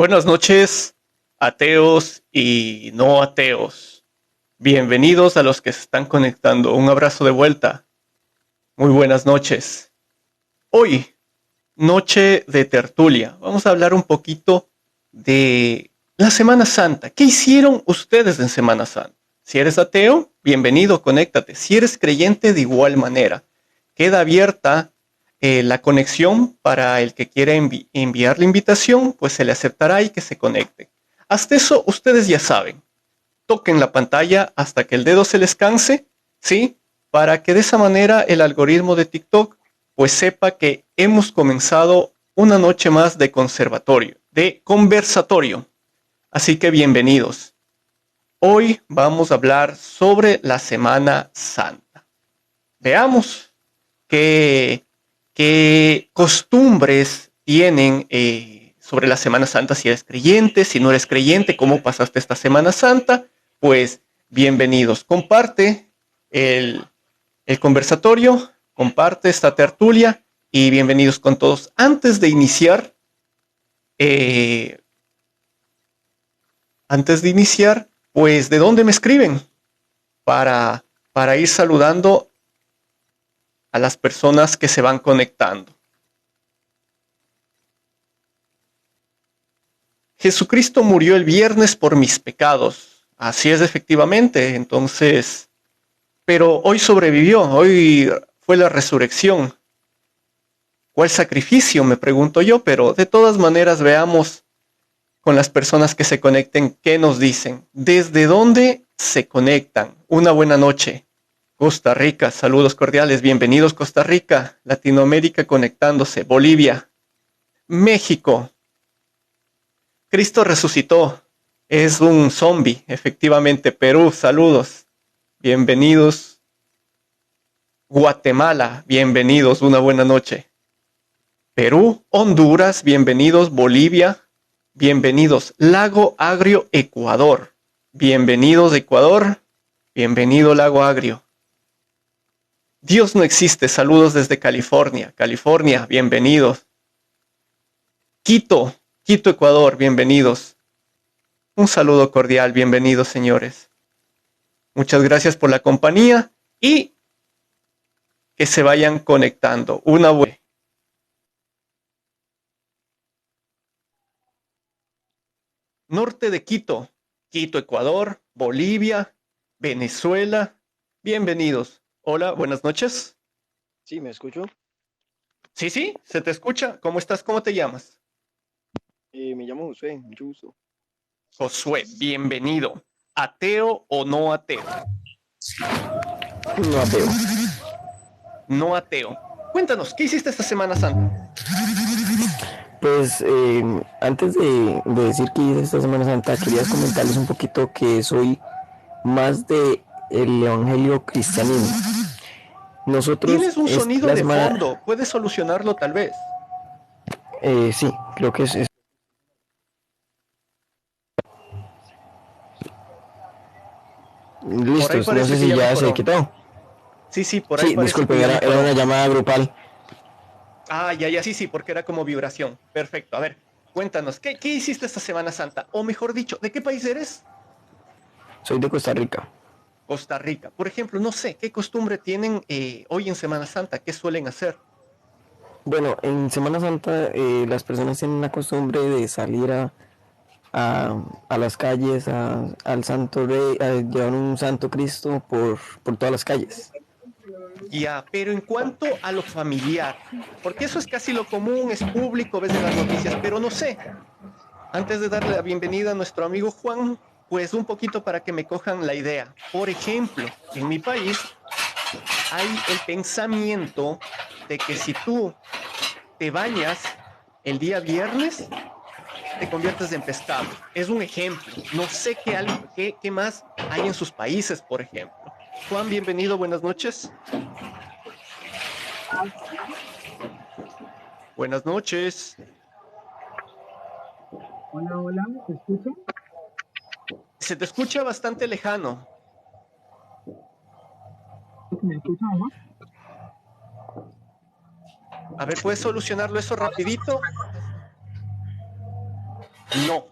Buenas noches, ateos y no ateos. Bienvenidos a los que se están conectando. Un abrazo de vuelta. Muy buenas noches. Hoy, noche de tertulia. Vamos a hablar un poquito de la Semana Santa. ¿Qué hicieron ustedes en Semana Santa? Si eres ateo, bienvenido, conéctate. Si eres creyente, de igual manera. Queda abierta la conexión para el que quiera enviar la invitación, pues se le aceptará y que se conecte. Hasta eso, ustedes ya saben. Toquen la pantalla hasta que el dedo se les canse, ¿sí? Para que de esa manera el algoritmo de TikTok pues sepa que hemos comenzado una noche más de conversatorio. Así que bienvenidos. Hoy vamos a hablar sobre la Semana Santa. Veamos qué costumbres tienen sobre la Semana Santa, si eres creyente, si no eres creyente, cómo pasaste esta Semana Santa. Pues bienvenidos. Comparte el conversatorio, comparte esta tertulia y bienvenidos con todos. Eh, antes de iniciar, pues, ¿de dónde me escriben? Para ir saludando a las personas que se van conectando. Jesucristo murió el viernes por mis pecados. Así es, efectivamente. Entonces, pero hoy sobrevivió, hoy fue la resurrección. ¿Cuál sacrificio? Me pregunto yo, pero de todas maneras veamos con las personas que se conecten qué nos dicen. ¿Desde dónde se conectan? Una buena noche. Costa Rica, saludos cordiales, bienvenidos Costa Rica, Latinoamérica conectándose, Bolivia, México. Cristo resucitó, es un zombie, efectivamente. Perú, saludos, bienvenidos. Guatemala, bienvenidos, una buena noche. Perú, Honduras, bienvenidos. Bolivia, bienvenidos. Lago Agrio, Ecuador, bienvenidos Ecuador, bienvenido Lago Agrio. Dios no existe, saludos desde California, California, bienvenidos. Quito, Ecuador, bienvenidos. Un saludo cordial, bienvenidos señores. Muchas gracias por la compañía y que se vayan conectando. Una buena. Norte de Quito, Ecuador, Bolivia, Venezuela, bienvenidos. Hola, buenas noches. Sí, ¿me escucho? Sí, se te escucha. ¿Cómo estás? ¿Cómo te llamas? Me llamo José, mucho gusto. Josué, bienvenido. ¿Ateo o no ateo? No ateo. No ateo. Cuéntanos, ¿qué hiciste esta Semana Santa? Pues antes de decir que hice esta Semana Santa, quería comentarles un poquito que soy más de el evangelio cristianismo. Nosotros Tienes un sonido la de semana, fondo. ¿Puedes solucionarlo tal vez? sí, creo que es Por ahí listos. No parece sé que si ya ya se mejoró. quitó. Sí, por ahí Sí, parece que disculpen, ya era una mejoró. llamada grupal. Ah, ya, sí, porque era como vibración. Perfecto. A ver, cuéntanos, ¿qué hiciste esta Semana Santa? O mejor dicho, ¿de qué país eres? Soy de Costa Rica. Costa Rica. Por ejemplo, no sé, ¿qué costumbre tienen hoy en Semana Santa? ¿Qué suelen hacer? Bueno, en Semana Santa las personas tienen la costumbre de salir a las calles, al Santo Rey, a llevar un Santo Cristo por todas las calles. Ya, pero en cuanto a lo familiar, porque eso es casi lo común, es público, ves en las noticias, pero no sé. Antes de darle la bienvenida a nuestro amigo Juan, pues un poquito para que me cojan la idea. Por ejemplo, en mi país hay el pensamiento de que si tú te bañas el día viernes, te conviertes en pescado. Es un ejemplo. No sé qué más hay en sus países, por ejemplo. Juan, bienvenido, buenas noches. Buenas noches. Hola, hola, ¿me escuchan? Se te escucha bastante lejano. ¿Me escuchan o no? A ver, ¿puedes solucionarlo eso rapidito? No.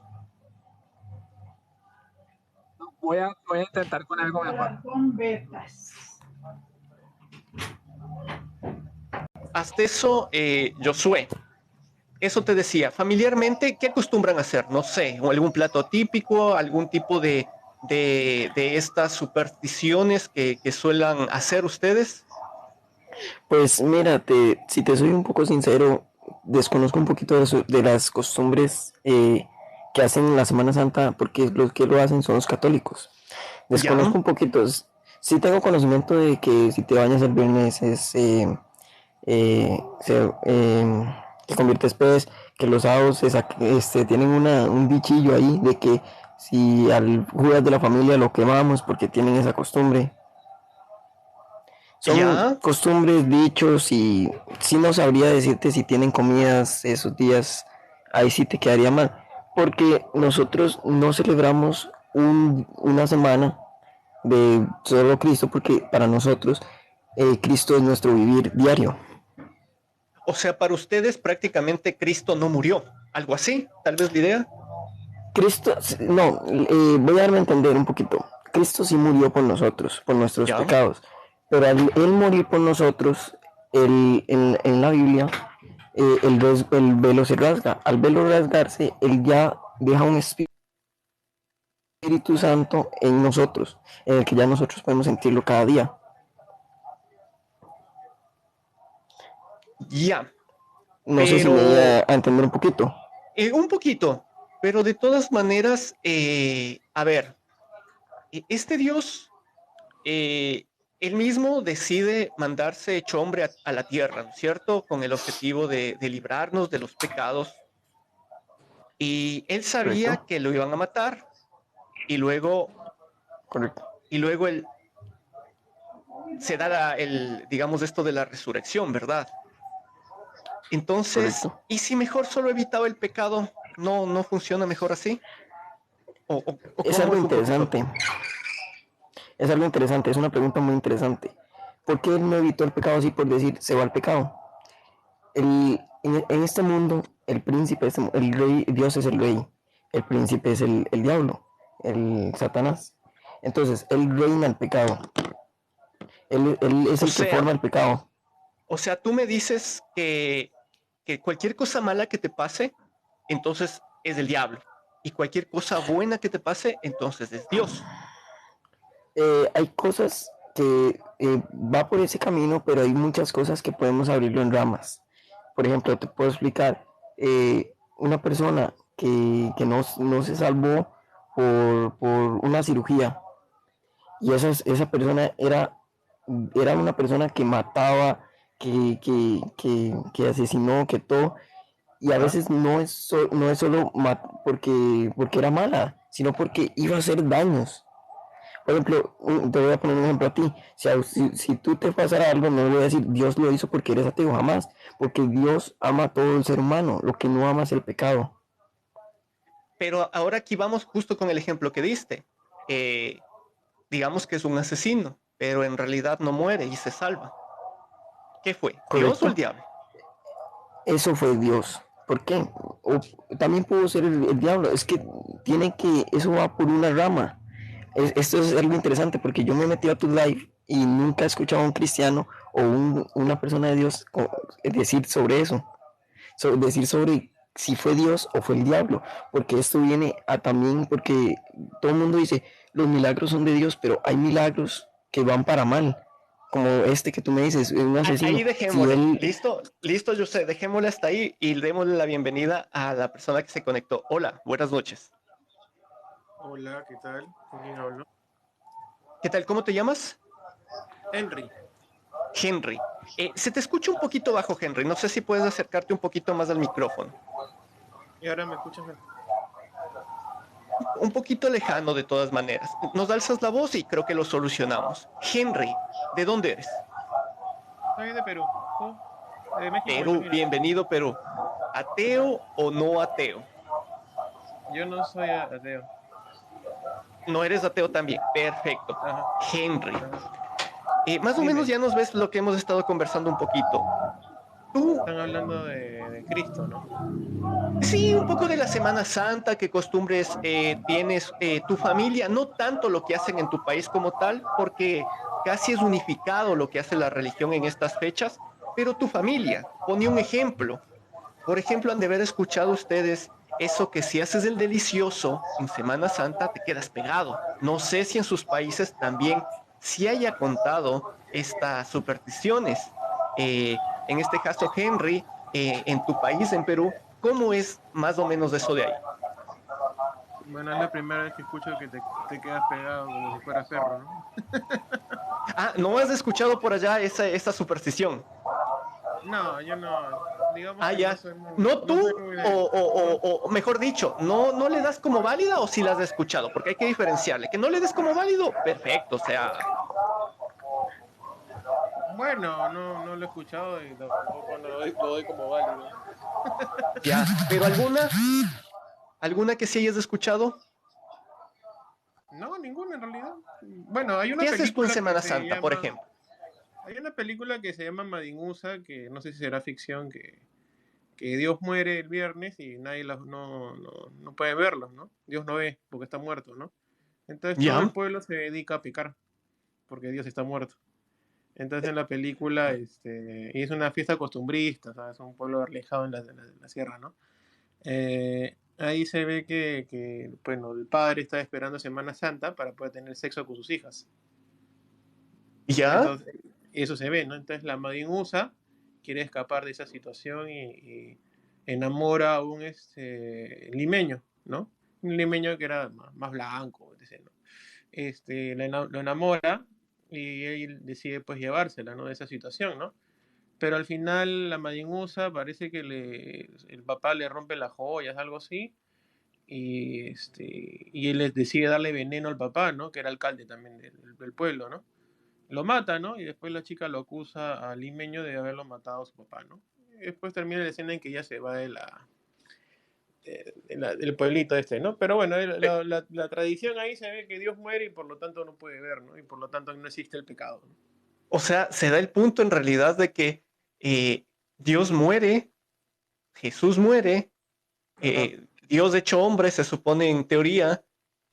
Voy a intentar con algo mejor. Con vetas. Hasta eso, Josué, eso te decía, familiarmente, ¿qué acostumbran a hacer? No sé, o algún plato típico, algún tipo de estas supersticiones que suelen hacer ustedes. Pues mira, si te soy un poco sincero, desconozco un poquito de las costumbres que hacen en la Semana Santa, porque los que lo hacen son los católicos. Desconozco Ya, un poquito. Sí tengo conocimiento de que si te bañas el viernes te conviertes pez, que los sábados tienen un dichillo ahí de que si al Judas de la familia lo quemamos porque tienen esa costumbre. Son ya. costumbres, dichos y sí no sabría decirte si tienen comidas esos días, ahí sí te quedaría mal, porque nosotros no celebramos una semana de solo Cristo, porque para nosotros Cristo es nuestro vivir diario. O sea, para ustedes prácticamente Cristo no murió. Algo así, tal vez la idea. Cristo, no, voy a darme a entender un poquito. Cristo sí murió por nosotros, por nuestros Ya. pecados, pero al Él morir por nosotros, en la Biblia, el velo se rasga. Al velo rasgarse, Él ya deja un Espíritu Santo en nosotros, en el que ya nosotros podemos sentirlo cada día. Ya. No sé si me voy Pero a entender un poquito. un poquito, pero de todas maneras, a ver, este Dios, él mismo decide mandarse hecho hombre a la tierra, ¿no es cierto? Con el objetivo de librarnos de los pecados. Y él sabía ¿Correcto? que lo iban a matar y luego, Correcto. y luego él se da digamos, esto de la resurrección, ¿verdad? Entonces, Correcto. ¿y si mejor solo evitaba el pecado? ¿No funciona mejor así? ¿O Es cómo algo es un poquito? interesante. Es algo interesante, es una pregunta muy interesante. ¿Por qué él no evitó el pecado así por decir se va al pecado? En este mundo, el príncipe, el rey, Dios es el rey, el príncipe es el diablo, el Satanás. Entonces, él reina el pecado, él es O el que forma sea, el pecado. tú me dices que cualquier cosa mala que te pase, entonces es del diablo. Y cualquier cosa buena que te pase, entonces es Dios. Hay cosas que va por ese camino, pero hay muchas cosas que podemos abrirlo en ramas. Por ejemplo, te puedo explicar, una persona que no se salvó por una cirugía y esa persona era una persona que mataba, que asesinó, que todo, y a ¿Ya? veces no es solo porque era mala, sino porque iba a hacer daños. Por ejemplo, te voy a poner un ejemplo a ti. Si tú te pasara algo, no le voy a decir Dios lo hizo porque eres ateo, jamás. Porque Dios ama a todo el ser humano. Lo que no ama es el pecado. Pero ahora aquí vamos justo con el ejemplo que diste. Eh, digamos que es un asesino, pero en realidad no muere y se salva. ¿Qué fue? ¿Dios o el ¿Correcto? diablo? Eso fue Dios. ¿Por qué? O también pudo ser el diablo. Es que eso va por una rama. Esto es algo interesante porque yo me metí a tu live y nunca he escuchado a un cristiano o una persona de Dios decir sobre eso. Decir sobre si fue Dios o fue el diablo, porque esto viene a también, porque todo el mundo dice, los milagros son de Dios, pero hay milagros que van para mal, como este que tú me dices, un asesino, Ahí si dejémosle. él, Listo, yo sé. Dejémosle hasta ahí y démosle la bienvenida a la persona que se conectó. Hola, buenas noches. Hola, ¿qué tal? ¿Con quién hablo? ¿Qué tal? ¿Cómo te llamas? Henry. Henry. Se te escucha un poquito bajo, Henry. No sé si puedes acercarte un poquito más al micrófono. ¿Y ahora me escuchas mejor? Un poquito lejano de todas maneras. Nos alzas la voz y creo que lo solucionamos. Henry, ¿de dónde eres? Soy de Perú. ¿Tú? De México, Perú, imagino. bienvenido Perú. ¿Ateo o no ateo? Yo no soy ateo. No eres ateo también. Perfecto. Ajá, Henry, ajá. más o menos Dime. ya nos ves lo que hemos estado conversando un poquito. Tú, Están hablando de Cristo, ¿no? sí, un poco de la Semana Santa, qué costumbres tienes tu familia, no tanto lo que hacen en tu país como tal, porque casi es unificado lo que hace la religión en estas fechas, pero tu familia, pone un ejemplo. Por ejemplo, han de haber escuchado ustedes eso que si haces el delicioso en Semana Santa te quedas pegado. No sé si en sus países también se haya contado estas supersticiones. En este caso, Henry, en tu país, en Perú, ¿cómo es más o menos eso de ahí? Bueno, es la primera vez que escucho que te quedas pegado como si fueras perro, ¿no? Ah, ¿no has escuchado por allá esa superstición? No, yo no, digamos Ah, que no ya. soy muy, ¿No no tú? soy muy O, de... o mejor dicho, ¿no le das como válida o si la has escuchado? Porque hay que diferenciarle. Que no le des como válido, perfecto. O sea, Bueno, no lo he escuchado y tampoco lo doy como válido. ya. Pero alguna que sí hayas escuchado. No, ninguna en realidad. Bueno, hay una ¿Qué haces tú en película que Semana se Santa, por llama... ejemplo? Hay una película que se llama Madinusa, que no sé si será ficción, que Dios muere el viernes y nadie no puede verlo, ¿no? Dios no ve porque está muerto, ¿no? Entonces todo el Ya. pueblo se dedica a pecar porque Dios está muerto. Entonces en la película, y es una fiesta costumbrista, ¿sabes? Un pueblo alejado en la sierra, ¿no? Ahí se ve bueno, el padre está esperando Semana Santa para poder tener sexo con sus hijas. Ya. Entonces, eso se ve, ¿no? Entonces la Madin USA quiere escapar de esa situación y enamora a un limeño, ¿no? Un limeño que era más blanco, etc., ¿no? Lo enamora y él decide pues llevársela, ¿no? De esa situación, ¿no? Pero al final la Madin USA parece que el papá le rompe las joyas, algo así, y él decide darle veneno al papá, ¿no? Que era alcalde también del pueblo, ¿no? Lo mata, ¿no? Y después la chica lo acusa al limeño de haberlo matado a su papá, ¿no? Y después termina la escena en que ella se va del pueblito ¿no? Pero bueno, Eh, la tradición ahí se ve que Dios muere y por lo tanto no puede ver, ¿no? Y por lo tanto no existe el pecado, ¿no? O sea, se da el punto en realidad de que Dios muere, Jesús muere, Ajá. Dios hecho hombre, se supone en teoría,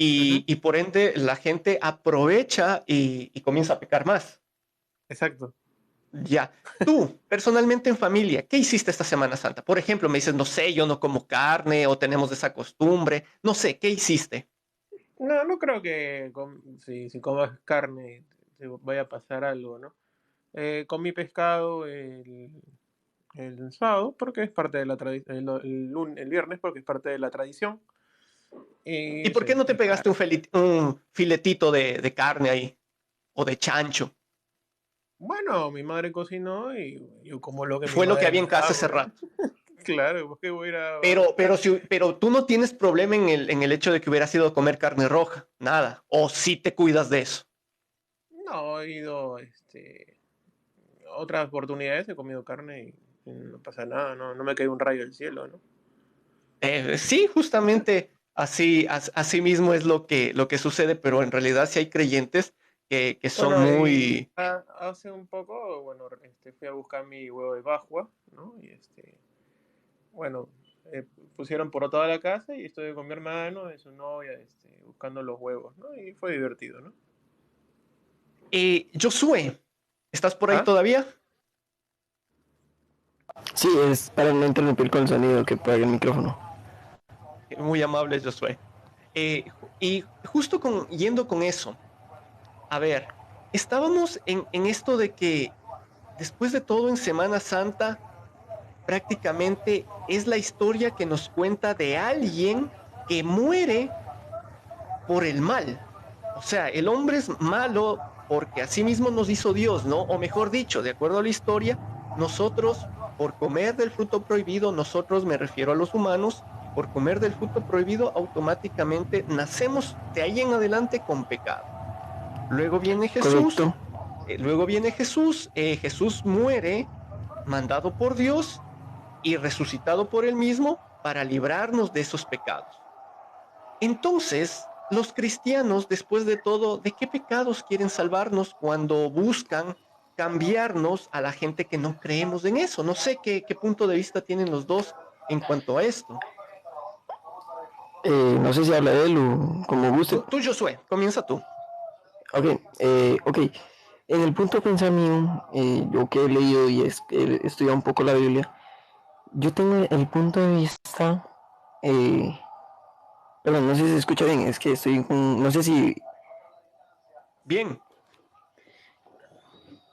Ujú. y por ende la gente aprovecha y comienza a pecar más. Exacto. Ya. Tú, personalmente en familia, ¿qué hiciste esta Semana Santa? Por ejemplo, me dices, no sé, yo no como carne o tenemos esa costumbre. No sé, ¿qué hiciste? No creo que si comas carne te vaya a pasar algo, ¿no? Comí pescado el sábado porque es parte de la tradición, el viernes porque es parte de la tradición. ¿Y Y por qué no te pegaste un filetito de carne ahí? O de chancho. bueno, mi madre cocinó y yo como lo que mi Fue lo que madre había en me da, casa ese pues. rato. Claro, ¿por qué voy a ir a Pero, buscar? pero tú no tienes problema en el hecho de que hubieras ido a comer carne roja. Nada. O sí te cuidas de eso. No, he ido, otras oportunidades he comido carne y no pasa nada, no me cae un rayo del cielo, ¿no? Sí, justamente así mismo es lo que sucede, pero en realidad sí hay creyentes que son Bueno, muy... hace un poco, bueno, fui a buscar mi huevo de Pascua, ¿no? Y bueno, pusieron por toda la casa y estuve con mi hermano y su novia, buscando los huevos, ¿no? Y fue divertido, ¿no? Josué, ¿estás por ahí ¿Ah? todavía? Sí, es para no interrumpir con el sonido que pague el micrófono. Muy amable, Josué. Y justo yendo con eso, a ver, estábamos en esto de que después de todo en Semana Santa prácticamente es la historia que nos cuenta de alguien que muere por el mal. O sea, el hombre es malo porque así mismo nos hizo Dios, ¿no? O mejor dicho, de acuerdo a la historia, nosotros, por comer del fruto prohibido, nosotros, me refiero a los humanos, por comer del fruto prohibido, automáticamente nacemos de ahí en adelante con pecado. Luego viene Jesús, Correcto. Jesús muere, mandado por Dios y resucitado por él mismo para librarnos de esos pecados. Entonces, los cristianos, después de todo, ¿de qué pecados quieren salvarnos cuando buscan cambiarnos a la gente que no creemos en eso. No sé qué punto de vista tienen los dos en cuanto a esto. No sé si habla de él o como guste. Tú, Josué, comienza tú. Ok. En el punto de pensar mío, yo que he leído y he estudiado un poco la Biblia, yo tengo el punto de vista, perdón, no sé si se escucha bien, es que estoy con, no sé si, Bien.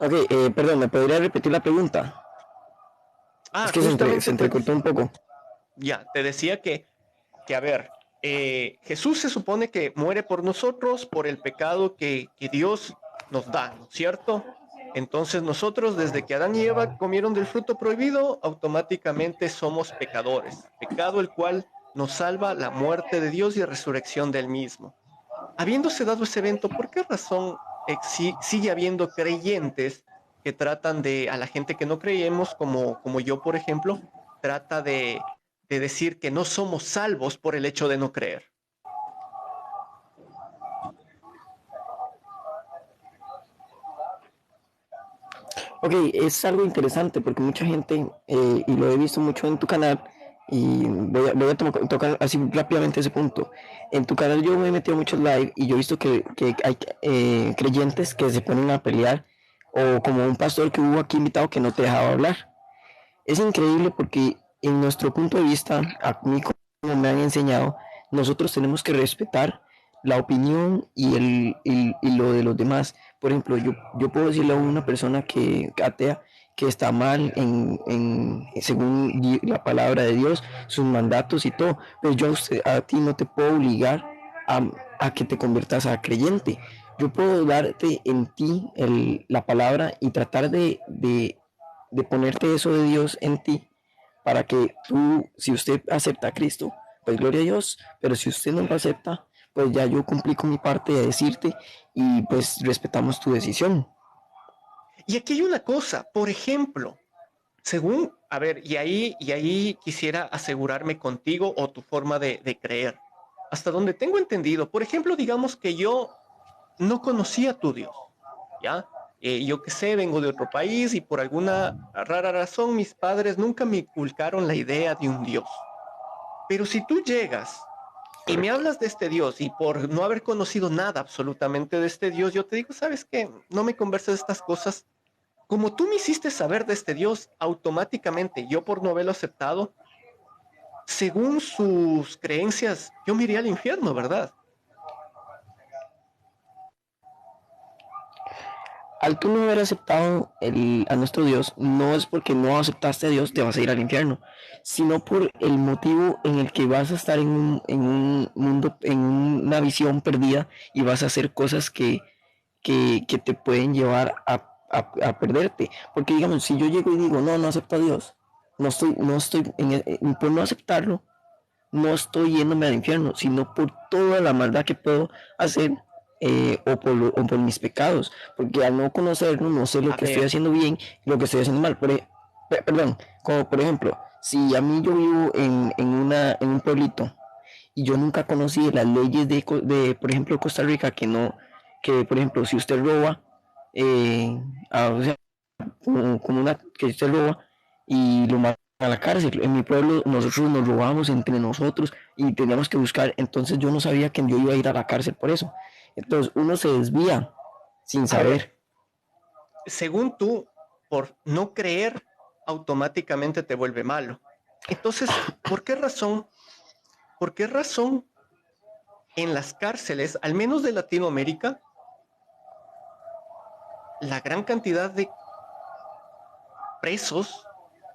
ok, perdón, ¿me podría repetir la pregunta? Es que se Justamente entrecortó un poco. ya, te decía que a ver, Jesús se supone que muere por nosotros por el pecado que Dios nos da, ¿no es cierto? Entonces nosotros, desde que Adán y Eva comieron del fruto prohibido, automáticamente somos pecadores. Pecado el cual nos salva la muerte de Dios y resurrección del mismo. Habiéndose dado ese evento, ¿por qué razón sigue habiendo creyentes que tratan de, a la gente que no creemos, como yo, por ejemplo, trata de decir que no somos salvos por el hecho de no creer? Ok, es algo interesante porque mucha gente, y lo he visto mucho en tu canal, y voy a tocar así rápidamente ese punto. En tu canal yo me he metido muchos live y yo he visto que hay creyentes que se ponen a pelear, o como un pastor que hubo aquí invitado que no te dejaba hablar. Es increíble porque en nuestro punto de vista, a mí como me han enseñado, nosotros tenemos que respetar la opinión y lo de los demás. Por ejemplo, yo puedo decirle a una persona que atea que está mal según la palabra de Dios, sus mandatos y todo, pero yo a ti no te puedo obligar a que te conviertas a creyente. Yo puedo darte en ti la palabra y tratar de ponerte eso de Dios en ti para que tú, si usted acepta a Cristo, pues gloria a Dios, pero si usted no lo acepta, pues ya yo cumplí con mi parte de decirte y pues respetamos tu decisión. Y aquí hay una cosa, por ejemplo, según, a ver, y ahí quisiera asegurarme contigo o tu forma de creer. Hasta donde tengo entendido, por ejemplo, digamos que yo no conocía a tu Dios, ¿ya? Yo qué sé, vengo de otro país y por alguna rara razón mis padres nunca me inculcaron la idea de un Dios. Pero si tú llegas y me Correcto. hablas de este Dios y por no haber conocido nada absolutamente de este Dios, yo te digo, ¿sabes qué? No me converses de estas cosas. Como tú me hiciste saber de este Dios, automáticamente yo por no haberlo aceptado, según sus creencias, yo me iría al infierno, ¿verdad? Al tú no haber aceptado a nuestro Dios, no es porque no aceptaste a Dios, te vas a ir al infierno, sino por el motivo en el que vas a estar en un mundo, en una visión perdida y vas a hacer cosas que te pueden llevar a perderte. Porque digamos, si yo llego y digo, no, no acepto a Dios, por no aceptarlo, no estoy yéndome al infierno, sino por toda la maldad que puedo hacer, o por mis pecados, porque al no conocerlo no sé lo A que estoy ver, haciendo bien y lo que estoy haciendo mal. Perdón, como por ejemplo, si a mí yo vivo en un pueblito y yo nunca conocí las leyes por ejemplo, Costa Rica, que por ejemplo, si usted roba, o sea, como una que usted roba y lo mata a la cárcel. En mi pueblo nosotros nos robábamos entre nosotros y teníamos que buscar, entonces yo no sabía que yo iba a ir a la cárcel por eso. Entonces uno se desvía sin a ver, saber. según tú, por no creer, automáticamente te vuelve malo. Entonces, por qué razón en las cárceles, al menos de Latinoamérica, la gran cantidad de presos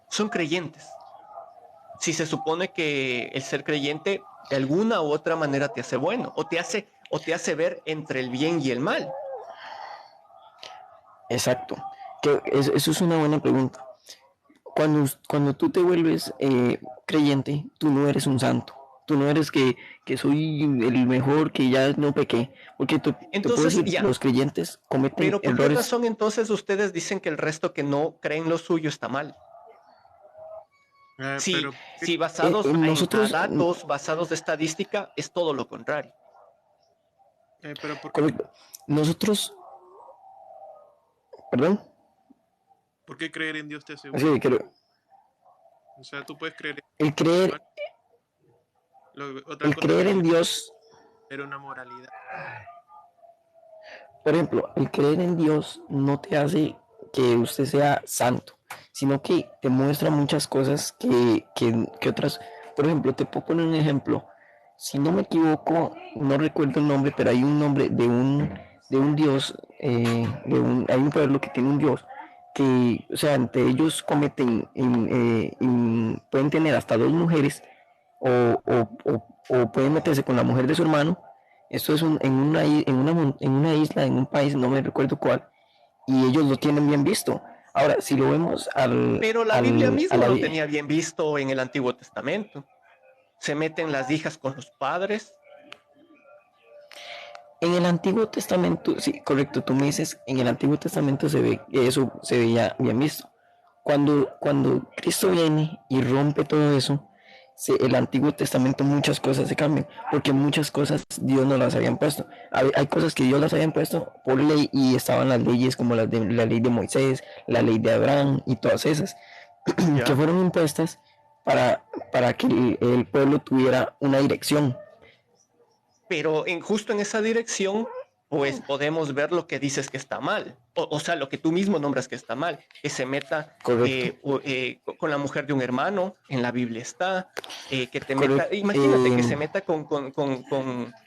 son creyentes? Si se supone que el ser creyente de alguna u otra manera te hace bueno o te hace ver entre el bien y el mal. Exacto. Eso es una buena pregunta. Cuando tú te vuelves creyente, tú no eres un santo. Tú no eres que soy el mejor, que ya no pequé. Porque te puedo Entonces, decir, ya, los creyentes cometen pero ¿por qué errores. razón entonces ustedes dicen que el resto que no creen lo suyo está mal? Si, Pero, si basados a Nosotros, datos, basados de estadística, es todo lo contrario. pero ¿por qué? correcto, nosotros, perdón. ¿Por qué creer en Dios te Así asegura? que O sea, tú puedes creer el creer, en otra el cosa creer que en Dios, era una moralidad. por ejemplo, el creer en Dios no te hace que usted sea santo, sino que te muestra muchas cosas que otras. Por ejemplo, te puedo poner un ejemplo. Si no me equivoco, no recuerdo el nombre, pero hay un nombre de un dios, hay un pueblo que tiene un dios que, o sea, entre ellos cometen, pueden tener hasta dos mujeres o pueden meterse con la mujer de su hermano. Esto es en una isla, en un país, no me recuerdo cuál, y ellos lo tienen bien visto. Ahora, si lo vemos Pero la Biblia mismo lo tenía bien visto en el Antiguo Testamento. Se meten las hijas con los padres. en el Antiguo Testamento, sí, correcto, tú me dices, en el Antiguo Testamento se ve, eso se veía bien visto. Cuando Cristo viene y rompe todo eso, el Antiguo Testamento muchas cosas se cambian, porque muchas cosas Dios no las habían puesto. Hay cosas que Dios las habían puesto por ley y estaban las leyes como la ley de Moisés, la ley de Abraham y todas esas, que ¿Ya? fueron impuestas para que el pueblo tuviera una dirección. Pero justo en esa dirección, pues podemos ver lo que dices que está mal. O sea, lo que tú mismo nombras que está mal, que se meta Correcto, con la mujer de un hermano, en la Biblia está, que te meta, correcto. imagínate que se meta con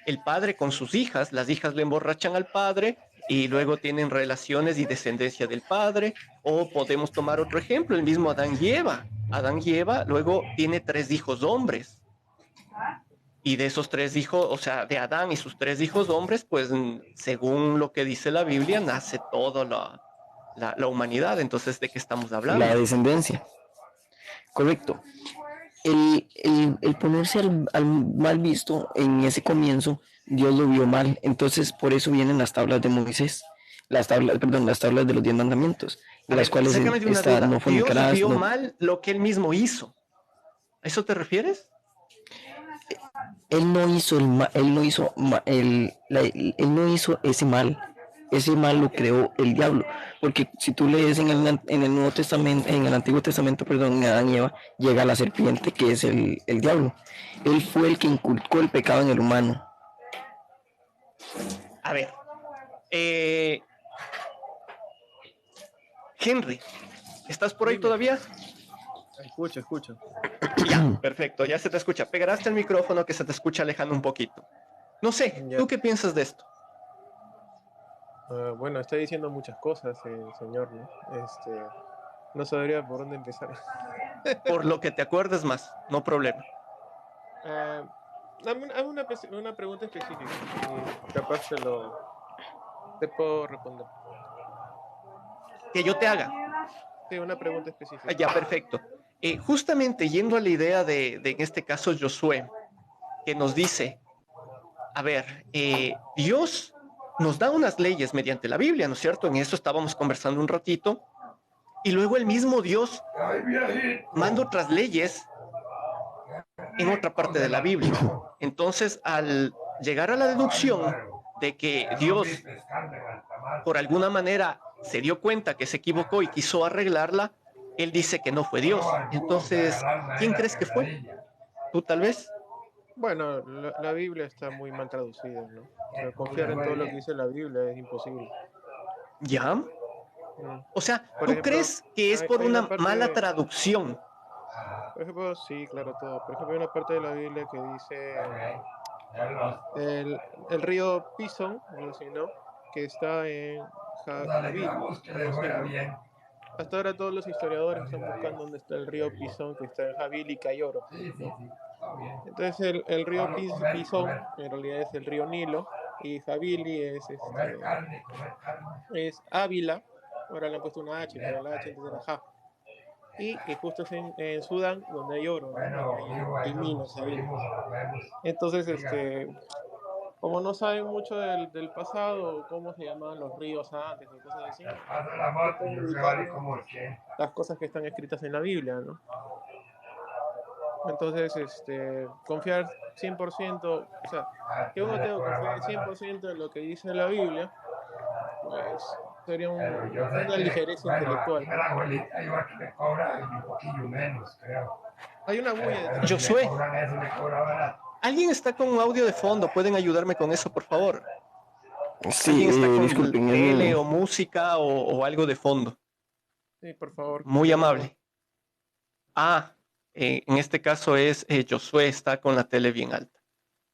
el padre, con sus hijas, las hijas le emborrachan al padre y luego tienen relaciones y descendencia del padre. O podemos tomar otro ejemplo, el mismo Adán y Eva. Adán y Eva luego tiene 3 hijos hombres. Y de esos 3 hijos, o sea, de Adán y sus 3 hijos hombres, pues según lo que dice la Biblia, nace toda la humanidad. Entonces, ¿de qué estamos La hablando? descendencia, correcto. El ponerse al mal visto en ese comienzo, Dios lo vio mal. Entonces, por eso vienen las tablas de Moisés, las tablas de los 10 mandamientos, de A las ver, cuales sácame de una está duda. no Dios fornicarás, vio no. mal lo que él mismo hizo. ¿A eso te refieres? Él no hizo él no hizo él no hizo ese mal lo creó el diablo, porque si tú lees en el Nuevo Testamento, en el Antiguo Testamento, perdón, en Adán y Eva, llega la serpiente que es el diablo. Él fue el que inculcó el pecado en el humano. A ver, eh, Henry, ¿estás por ahí Dime. todavía? Escucho. Ya, perfecto, ya se te escucha. Pegarás el micrófono que se te escucha alejando un poquito. No sé, Ya. ¿tú qué piensas de esto? Bueno, está diciendo muchas cosas, señor, ¿no? No sabría por dónde empezar. Por lo que te acuerdes más, no problema. Hazme una pregunta específica y capaz te puedo responder. Que yo te haga. Sí, una pregunta específica. Ya, perfecto. Justamente yendo a la idea de en este caso Josué, que nos dice, a ver, Dios nos da unas leyes mediante la Biblia, ¿no es cierto? En eso estábamos conversando un ratito, y luego el mismo Dios manda otras leyes en otra parte de la Biblia. Entonces, al llegar a la deducción de que Dios, por alguna manera, se dio cuenta que se equivocó y quiso arreglarla, él dice que no fue Dios. Entonces, ¿quién crees que fue? ¿Tú tal vez? Bueno, la Biblia está muy mal traducida, ¿no? O sea, confiar en todo lo que dice la Biblia es imposible. ¿Ya? Mm. O sea, Por ¿tú ejemplo, crees que es por hay una una mala parte, traducción? por ejemplo, sí, claro, todo. Por ejemplo, hay una parte de la Biblia que dice el, el río Pison, algo así, ¿no? Que está en Jabil, algo así, ¿no? Hasta ahora todos los historiadores están buscando dónde está el río Pisón, que está en Jabil y Cayoro, ¿no? Entonces el río Pisón en realidad es el río Nilo y Javili es Ávila, ahora le han puesto una H, pero la H antes era Ja. Y justo es en Sudán donde hay oro, ¿no? Y hay minas ahí. Entonces, como no saben mucho del pasado, cómo se llamaban los ríos antes o cosas así, tratan de ubicarlo las cosas que están escritas en la Biblia, ¿no? Entonces, confiar 100%, o sea, que uno tenga que confiar 100% en lo que dice la Biblia, pues sería Pero yo sé una que, ligereza bueno, aquí intelectual. me la abuelita igual que me cobra un poquillo menos, creo. Hay una bulla Pero detrás. si me Josué, cobran eso, me cobra barato. alguien está con un audio de fondo. ¿Pueden ayudarme con eso, por favor? Sí, Alguien está con disculpen, es tele o mi... música o algo de fondo. Sí, por favor, Muy quitemos. amable. Ah, en este caso es Josué está con la tele bien alta.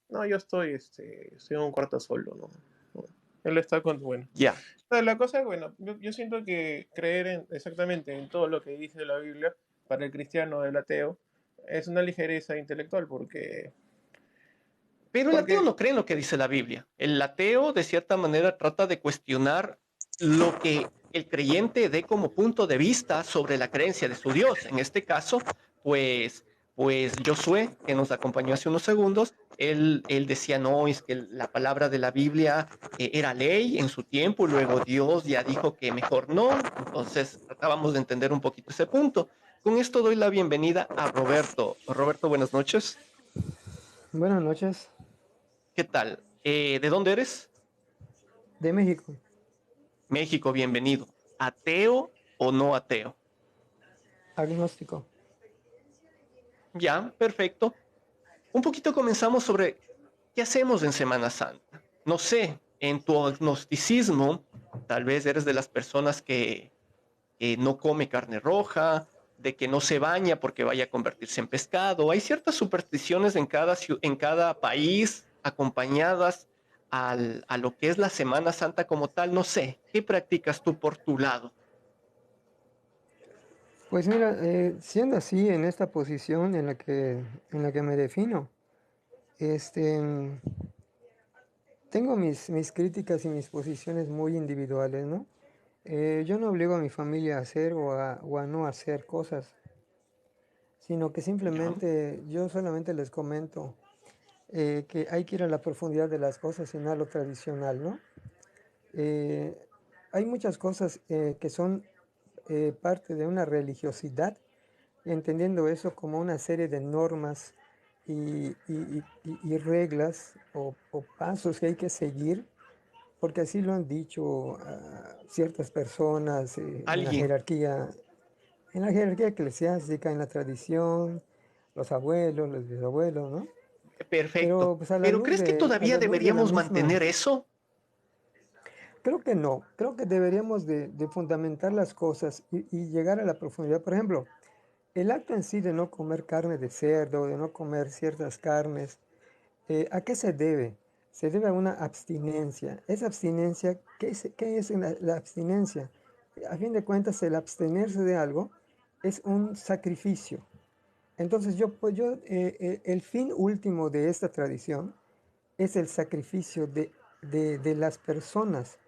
No, yo estoy en un cuarto solo, ¿no? No. Él está con, bueno. Ya. La cosa, bueno, yo siento que creer exactamente en todo lo que dice la Biblia, para el cristiano, el ateo, es una ligereza intelectual, Pero el ateo porque no cree en lo que dice la Biblia. El ateo, de cierta manera, trata de cuestionar lo que el creyente dé como punto de vista sobre la creencia de su Dios. En este caso, pues, pues Josué, que nos acompañó hace unos segundos, él decía, no, es que la palabra de la Biblia era ley en su tiempo, luego Dios ya dijo que mejor no. Entonces, tratábamos de entender un poquito ese punto. Con esto doy la bienvenida a Roberto. Roberto, buenas noches. Buenas noches, ¿Qué tal? ¿De dónde eres? de México, México, bienvenido. ¿Ateo o no ateo? agnóstico. Ya, perfecto. Un poquito comenzamos sobre qué hacemos en Semana Santa. No sé, en tu agnosticismo, tal vez eres de las personas que no come carne roja, de que no se baña porque vaya a convertirse en pescado. Hay ciertas supersticiones en cada país acompañadas a lo que es la Semana Santa como tal. No sé, ¿qué practicas tú por tu lado? Pues mira, siendo así en esta posición en la que me defino, este, tengo mis críticas y mis posiciones muy individuales, ¿no? Yo no obligo a mi familia a hacer o a no hacer cosas, sino que ¿Ya? simplemente yo solamente les comento que hay que ir a la profundidad de las cosas y no a lo tradicional, ¿no? Eh, Hay muchas cosas que son parte de una religiosidad, entendiendo eso como una serie de normas y reglas o pasos que hay que seguir, porque así lo han dicho ciertas personas Alguien. en la jerarquía eclesiástica, en la tradición, los abuelos, los bisabuelos, ¿no? Perfecto. Pero pues Pero ¿crees que a todavía la luz de la deberíamos misma. mantener eso? Creo que no, creo que deberíamos de fundamentar las cosas y llegar a la profundidad. Por ejemplo, el acto en sí de no comer carne de cerdo, de no comer ciertas carnes, ¿a qué se debe? Se debe a una abstinencia. Esa abstinencia, qué es la abstinencia? A fin de cuentas, el abstenerse de algo es un sacrificio. Entonces, el fin último de esta tradición es el sacrificio de las personas.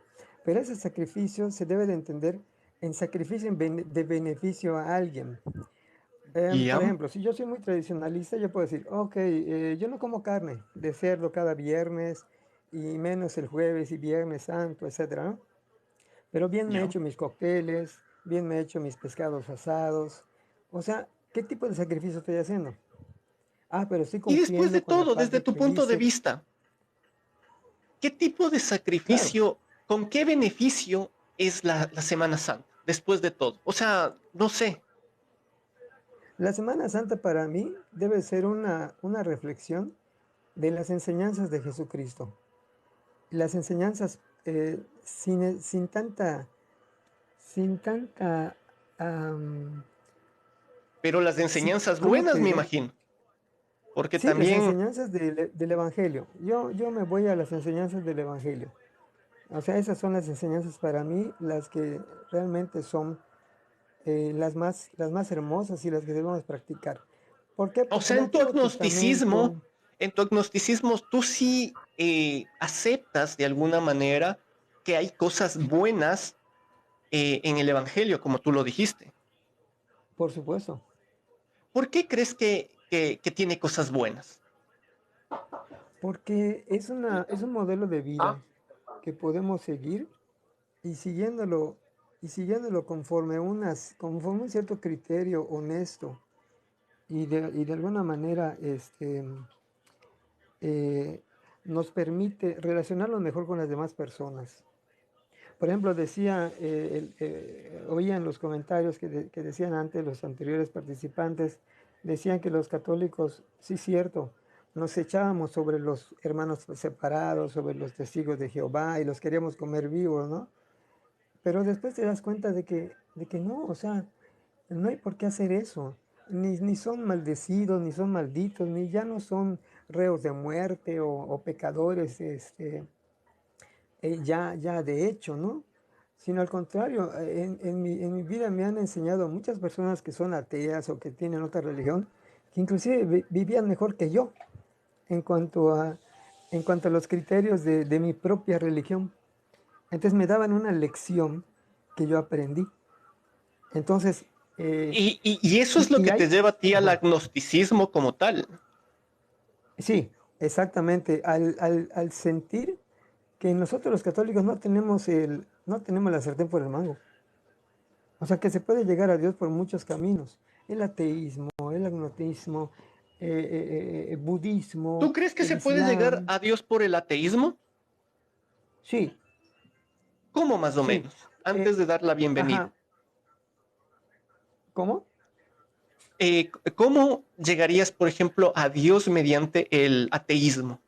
Pero ese sacrificio se debe de entender en sacrificio de beneficio a alguien. Por Ya, ejemplo, si yo soy muy tradicionalista, yo puedo decir, ok, yo no como carne de cerdo cada viernes y menos el jueves y viernes santo, etcétera, ¿no? Pero bien me he ya. hecho mis cócteles, bien me he hecho mis pescados asados. O sea, ¿qué tipo de sacrificio estoy haciendo? Ah, pero estoy Y después de cumpliendo con la todo, desde parte tu que punto de dice, vista, ¿qué tipo de claro, sacrificio, con qué beneficio es la Semana Santa? Después de todo. O sea, no sé. la Semana Santa para mí debe ser una reflexión de las enseñanzas de Jesucristo. Las enseñanzas sin tanta, am, Pero las enseñanzas ¿cómo te buenas, me diré? imagino. Porque Sí, las también, enseñanzas del Evangelio. Yo me voy a las enseñanzas del Evangelio. O sea, esas son las enseñanzas para mí, las que realmente son las más hermosas y las que debemos practicar. ¿Por qué? o Porque sea, el Antiguo Testamento, en tu agnosticismo, tú sí aceptas de alguna manera que hay cosas buenas en el Evangelio, como tú lo dijiste. por supuesto, ¿Por qué crees que tiene cosas buenas? porque es un modelo de vida que podemos seguir y siguiéndolo conforme un cierto criterio honesto y de alguna manera eh, nos permite relacionarnos mejor con las demás personas. Por ejemplo, decía, oía en los comentarios que decían antes los anteriores participantes, decían que los católicos, sí, cierto, nos echábamos sobre los hermanos separados, sobre los testigos de Jehová y los queríamos comer vivos, ¿no? Pero después te das cuenta de que no, o sea, no hay por qué hacer eso. Ni son maldecidos, ni son malditos, ni ya no son reos de muerte o pecadores, ya de hecho, ¿no? Sino al contrario, en mi vida me han enseñado muchas personas que son ateas o que tienen otra religión, que inclusive vivían mejor que yo en cuanto a los criterios de mi propia religión. Entonces me daban una lección que yo aprendí. Entonces, Y eso es lo y que te hay, lleva a ti al ajá, agnosticismo como tal. sí, exactamente, al sentir que nosotros los católicos no tenemos la sartén por el mango. O sea, que se puede llegar a Dios por muchos caminos. El ateísmo, el agnotismo, budismo, ¿Tú crees que el se puede llegar islam. a Dios por el ateísmo? Sí, ¿Cómo más o sí. menos? Antes de dar la bienvenida. Ajá. ¿Cómo? ¿Cómo llegarías, por ejemplo, a Dios mediante el ateísmo?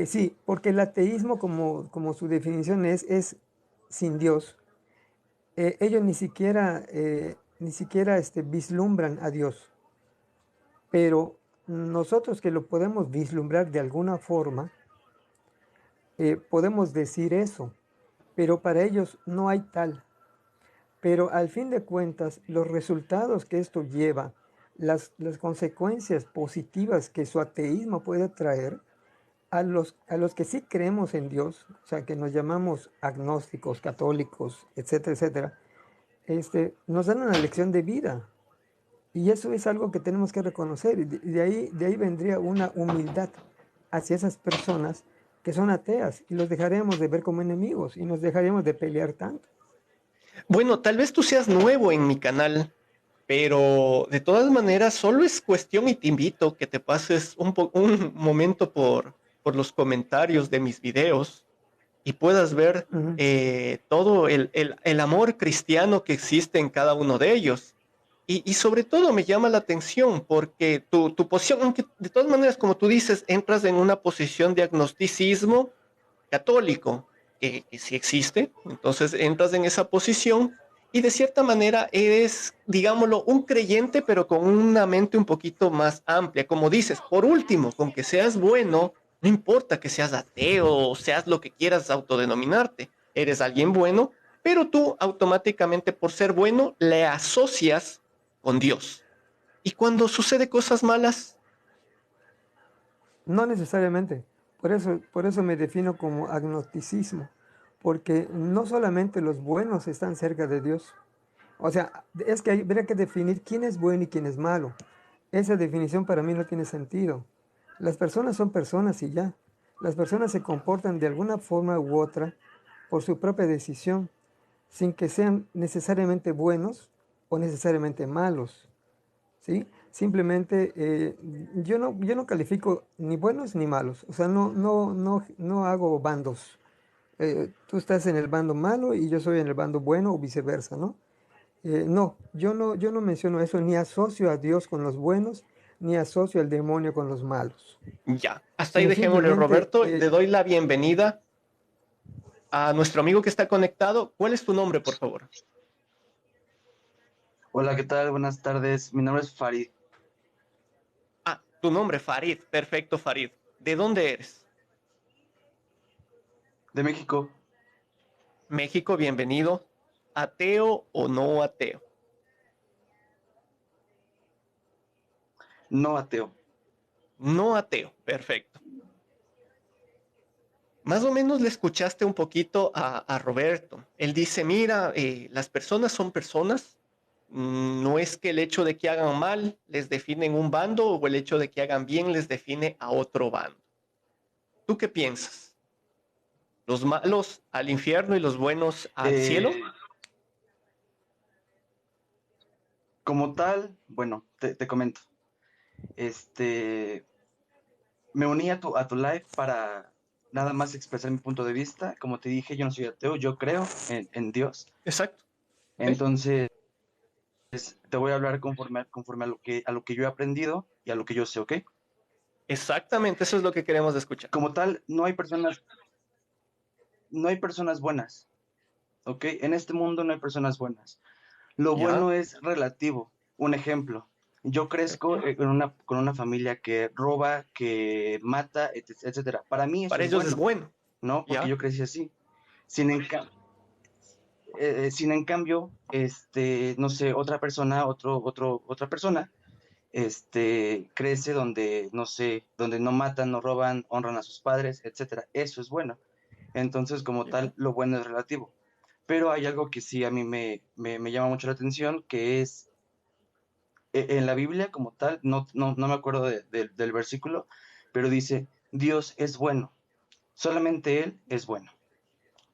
Sí, porque el ateísmo, como su definición es sin Dios. Ellos ni siquiera vislumbran a Dios. Pero nosotros que lo podemos vislumbrar de alguna forma, podemos decir eso, pero para ellos no hay tal. Pero al fin de cuentas, los resultados que esto lleva, las consecuencias positivas que su ateísmo puede traer, a los que sí creemos en Dios, o sea, que nos llamamos agnósticos, católicos, etcétera, etcétera, nos dan una lección de vida. Y eso es algo que tenemos que reconocer. Y de ahí vendría una humildad hacia esas personas que son ateas y los dejaremos de ver como enemigos y nos dejaremos de pelear tanto. Bueno, tal vez tú seas nuevo en mi canal, pero de todas maneras solo es cuestión y te invito que te pases un momento por los comentarios de mis videos y puedas ver Ujú. todo el amor cristiano que existe en cada uno de ellos. Y sobre todo me llama la atención porque tu posición, aunque de todas maneras, como tú dices, entras en una posición de agnosticismo católico, que sí existe, entonces entras en esa posición y de cierta manera eres, digámoslo, un creyente, pero con una mente un poquito más amplia. Como dices, por último, con que seas bueno, no importa que seas ateo o seas lo que quieras autodenominarte, eres alguien bueno, pero tú automáticamente por ser bueno le asocias con Dios. Y cuando sucede cosas malas, No necesariamente. Por eso me defino como agnosticismo, porque no solamente los buenos están cerca de Dios. O sea, es que habría que definir quién es bueno y quién es malo. Esa definición para mí no tiene sentido. Las personas son personas y ya. Las personas se comportan de alguna forma u otra por su propia decisión, sin que sean necesariamente buenos o necesariamente malos. ¿Sí? Simplemente yo no califico ni buenos ni malos. O sea, no hago bandos. Tú estás en el bando malo y yo soy en el bando bueno o viceversa, ¿no? No, yo no menciono eso, ni asocio a Dios con los buenos, ni asocio al demonio con los malos, ya, hasta ahí sino dejémosle, simplemente, Roberto. Le doy la bienvenida a nuestro amigo que está conectado. ¿Cuál es tu nombre, por favor? Hola, ¿qué tal? Buenas tardes. Mi nombre es Farid, Ah, tu nombre, Farid. Perfecto, Farid. ¿De dónde eres? de México. México, bienvenido. ¿Ateo o no ateo? No ateo. No ateo, perfecto. Más o menos le escuchaste un poquito a Roberto. Él dice, mira, las personas son personas. No es que el hecho de que hagan mal les define en un bando o el hecho de que hagan bien les define a otro bando. ¿Tú qué piensas? ¿Los malos al infierno y los buenos al cielo? Eh, Como tal, bueno, te comento. Este, Me uní a tu live para nada más expresar mi punto de vista. Como te dije, yo no soy ateo, yo creo en Dios. Exacto. ¿Ok? Entonces, te voy a hablar conforme a lo que yo he aprendido y a lo que yo sé, ¿ok? Exactamente, eso es lo que queremos escuchar. Como tal, no hay personas buenas, ¿ok? En este mundo no hay personas buenas. Lo ¿Ya? bueno es relativo. Un ejemplo, yo crezco con una familia que roba, que mata, etcétera. Para mí eso Para es ellos es bueno, bueno. ¿no? Porque ¿Ya? yo crecí así. Sin en, ca- sin en cambio, no sé, otra persona, crece donde, no sé, donde no matan, no roban, honran a sus padres, etcétera. Eso es bueno. Entonces, como ¿Ya? tal, lo bueno es relativo. Pero hay algo que sí a mí me llama mucho la atención, que es en la Biblia como tal, no me acuerdo del versículo, pero dice, Dios es bueno, solamente Él es bueno,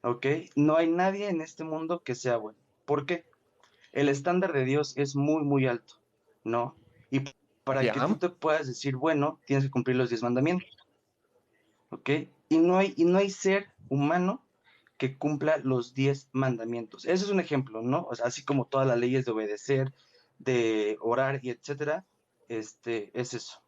¿ok? No hay nadie en este mundo que sea bueno. ¿Por qué? El estándar de Dios es muy, muy alto, ¿no? Y para que tú ¿Ya? te puedas decir bueno, tienes que cumplir los 10 mandamientos, ¿ok? Y no hay ser humano que cumpla los 10 mandamientos. Eso es un ejemplo, ¿no? O sea, así como todas las leyes de obedecer, de orar y etcétera, es eso.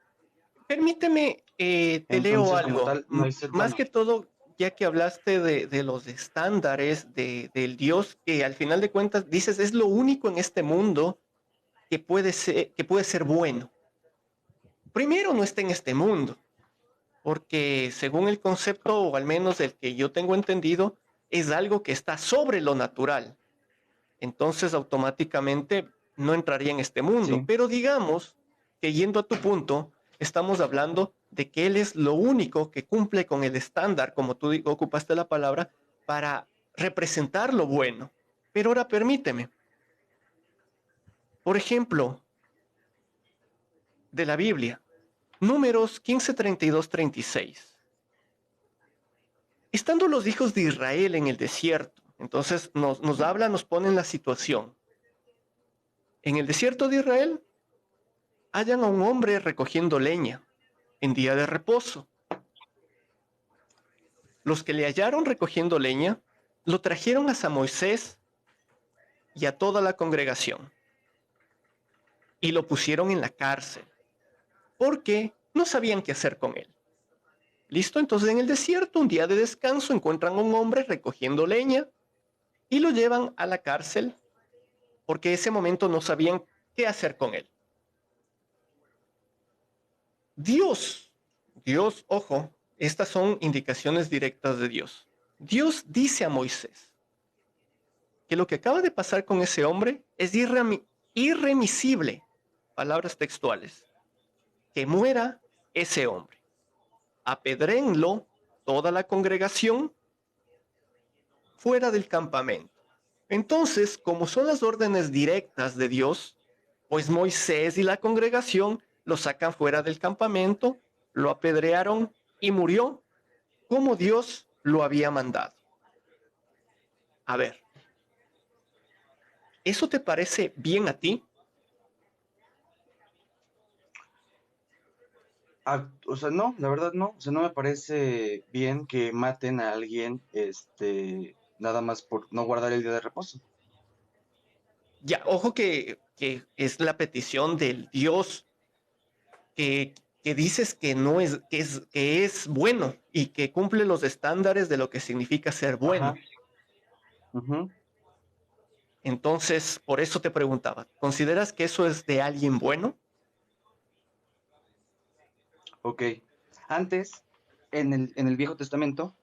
Permíteme, te leo Entonces, como algo. tal, no hay ser Más bueno. que todo, ya que hablaste de los estándares del Dios, que al final de cuentas dices es lo único en este mundo que puede ser bueno. Primero, no está en este mundo, porque según el concepto, o al menos el que yo tengo entendido, es algo que está sobre lo natural. Entonces, automáticamente no entraría en este mundo. Sí, Pero digamos que yendo a tu punto, estamos hablando de que Él es lo único que cumple con el estándar, como tú ocupaste la palabra, para representar lo bueno. Pero ahora permíteme, por ejemplo, de la Biblia, Números 15, 32, 36. Estando los hijos de Israel en el desierto, entonces nos habla, nos pone en la situación. En el desierto de Israel hallan a un hombre recogiendo leña en día de reposo. Los que le hallaron recogiendo leña lo trajeron hasta Moisés y a toda la congregación y lo pusieron en la cárcel porque no sabían qué hacer con él. ¿Listo? Entonces en el desierto, un día de descanso, encuentran a un hombre recogiendo leña y lo llevan a la cárcel porque en ese momento no sabían qué hacer con él. Dios, ojo, estas son indicaciones directas de Dios. Dios dice a Moisés que lo que acaba de pasar con ese hombre es irremisible, palabras textuales, que muera ese hombre. Apedréenlo toda la congregación fuera del campamento. Entonces, como son las órdenes directas de Dios, pues Moisés y la congregación lo sacan fuera del campamento, lo apedrearon y murió como Dios lo había mandado. A ver, ¿eso te parece bien a ti? o sea, no, la verdad no. O sea, no me parece bien que maten a alguien, nada más por no guardar el día de reposo. Ya, ojo que es la petición del Dios que dices que no que es bueno y que cumple los estándares de lo que significa ser Ajá, bueno. ujú, Entonces, por eso te preguntaba, ¿consideras que eso es de alguien bueno? ok. Antes, en el Viejo Testamento,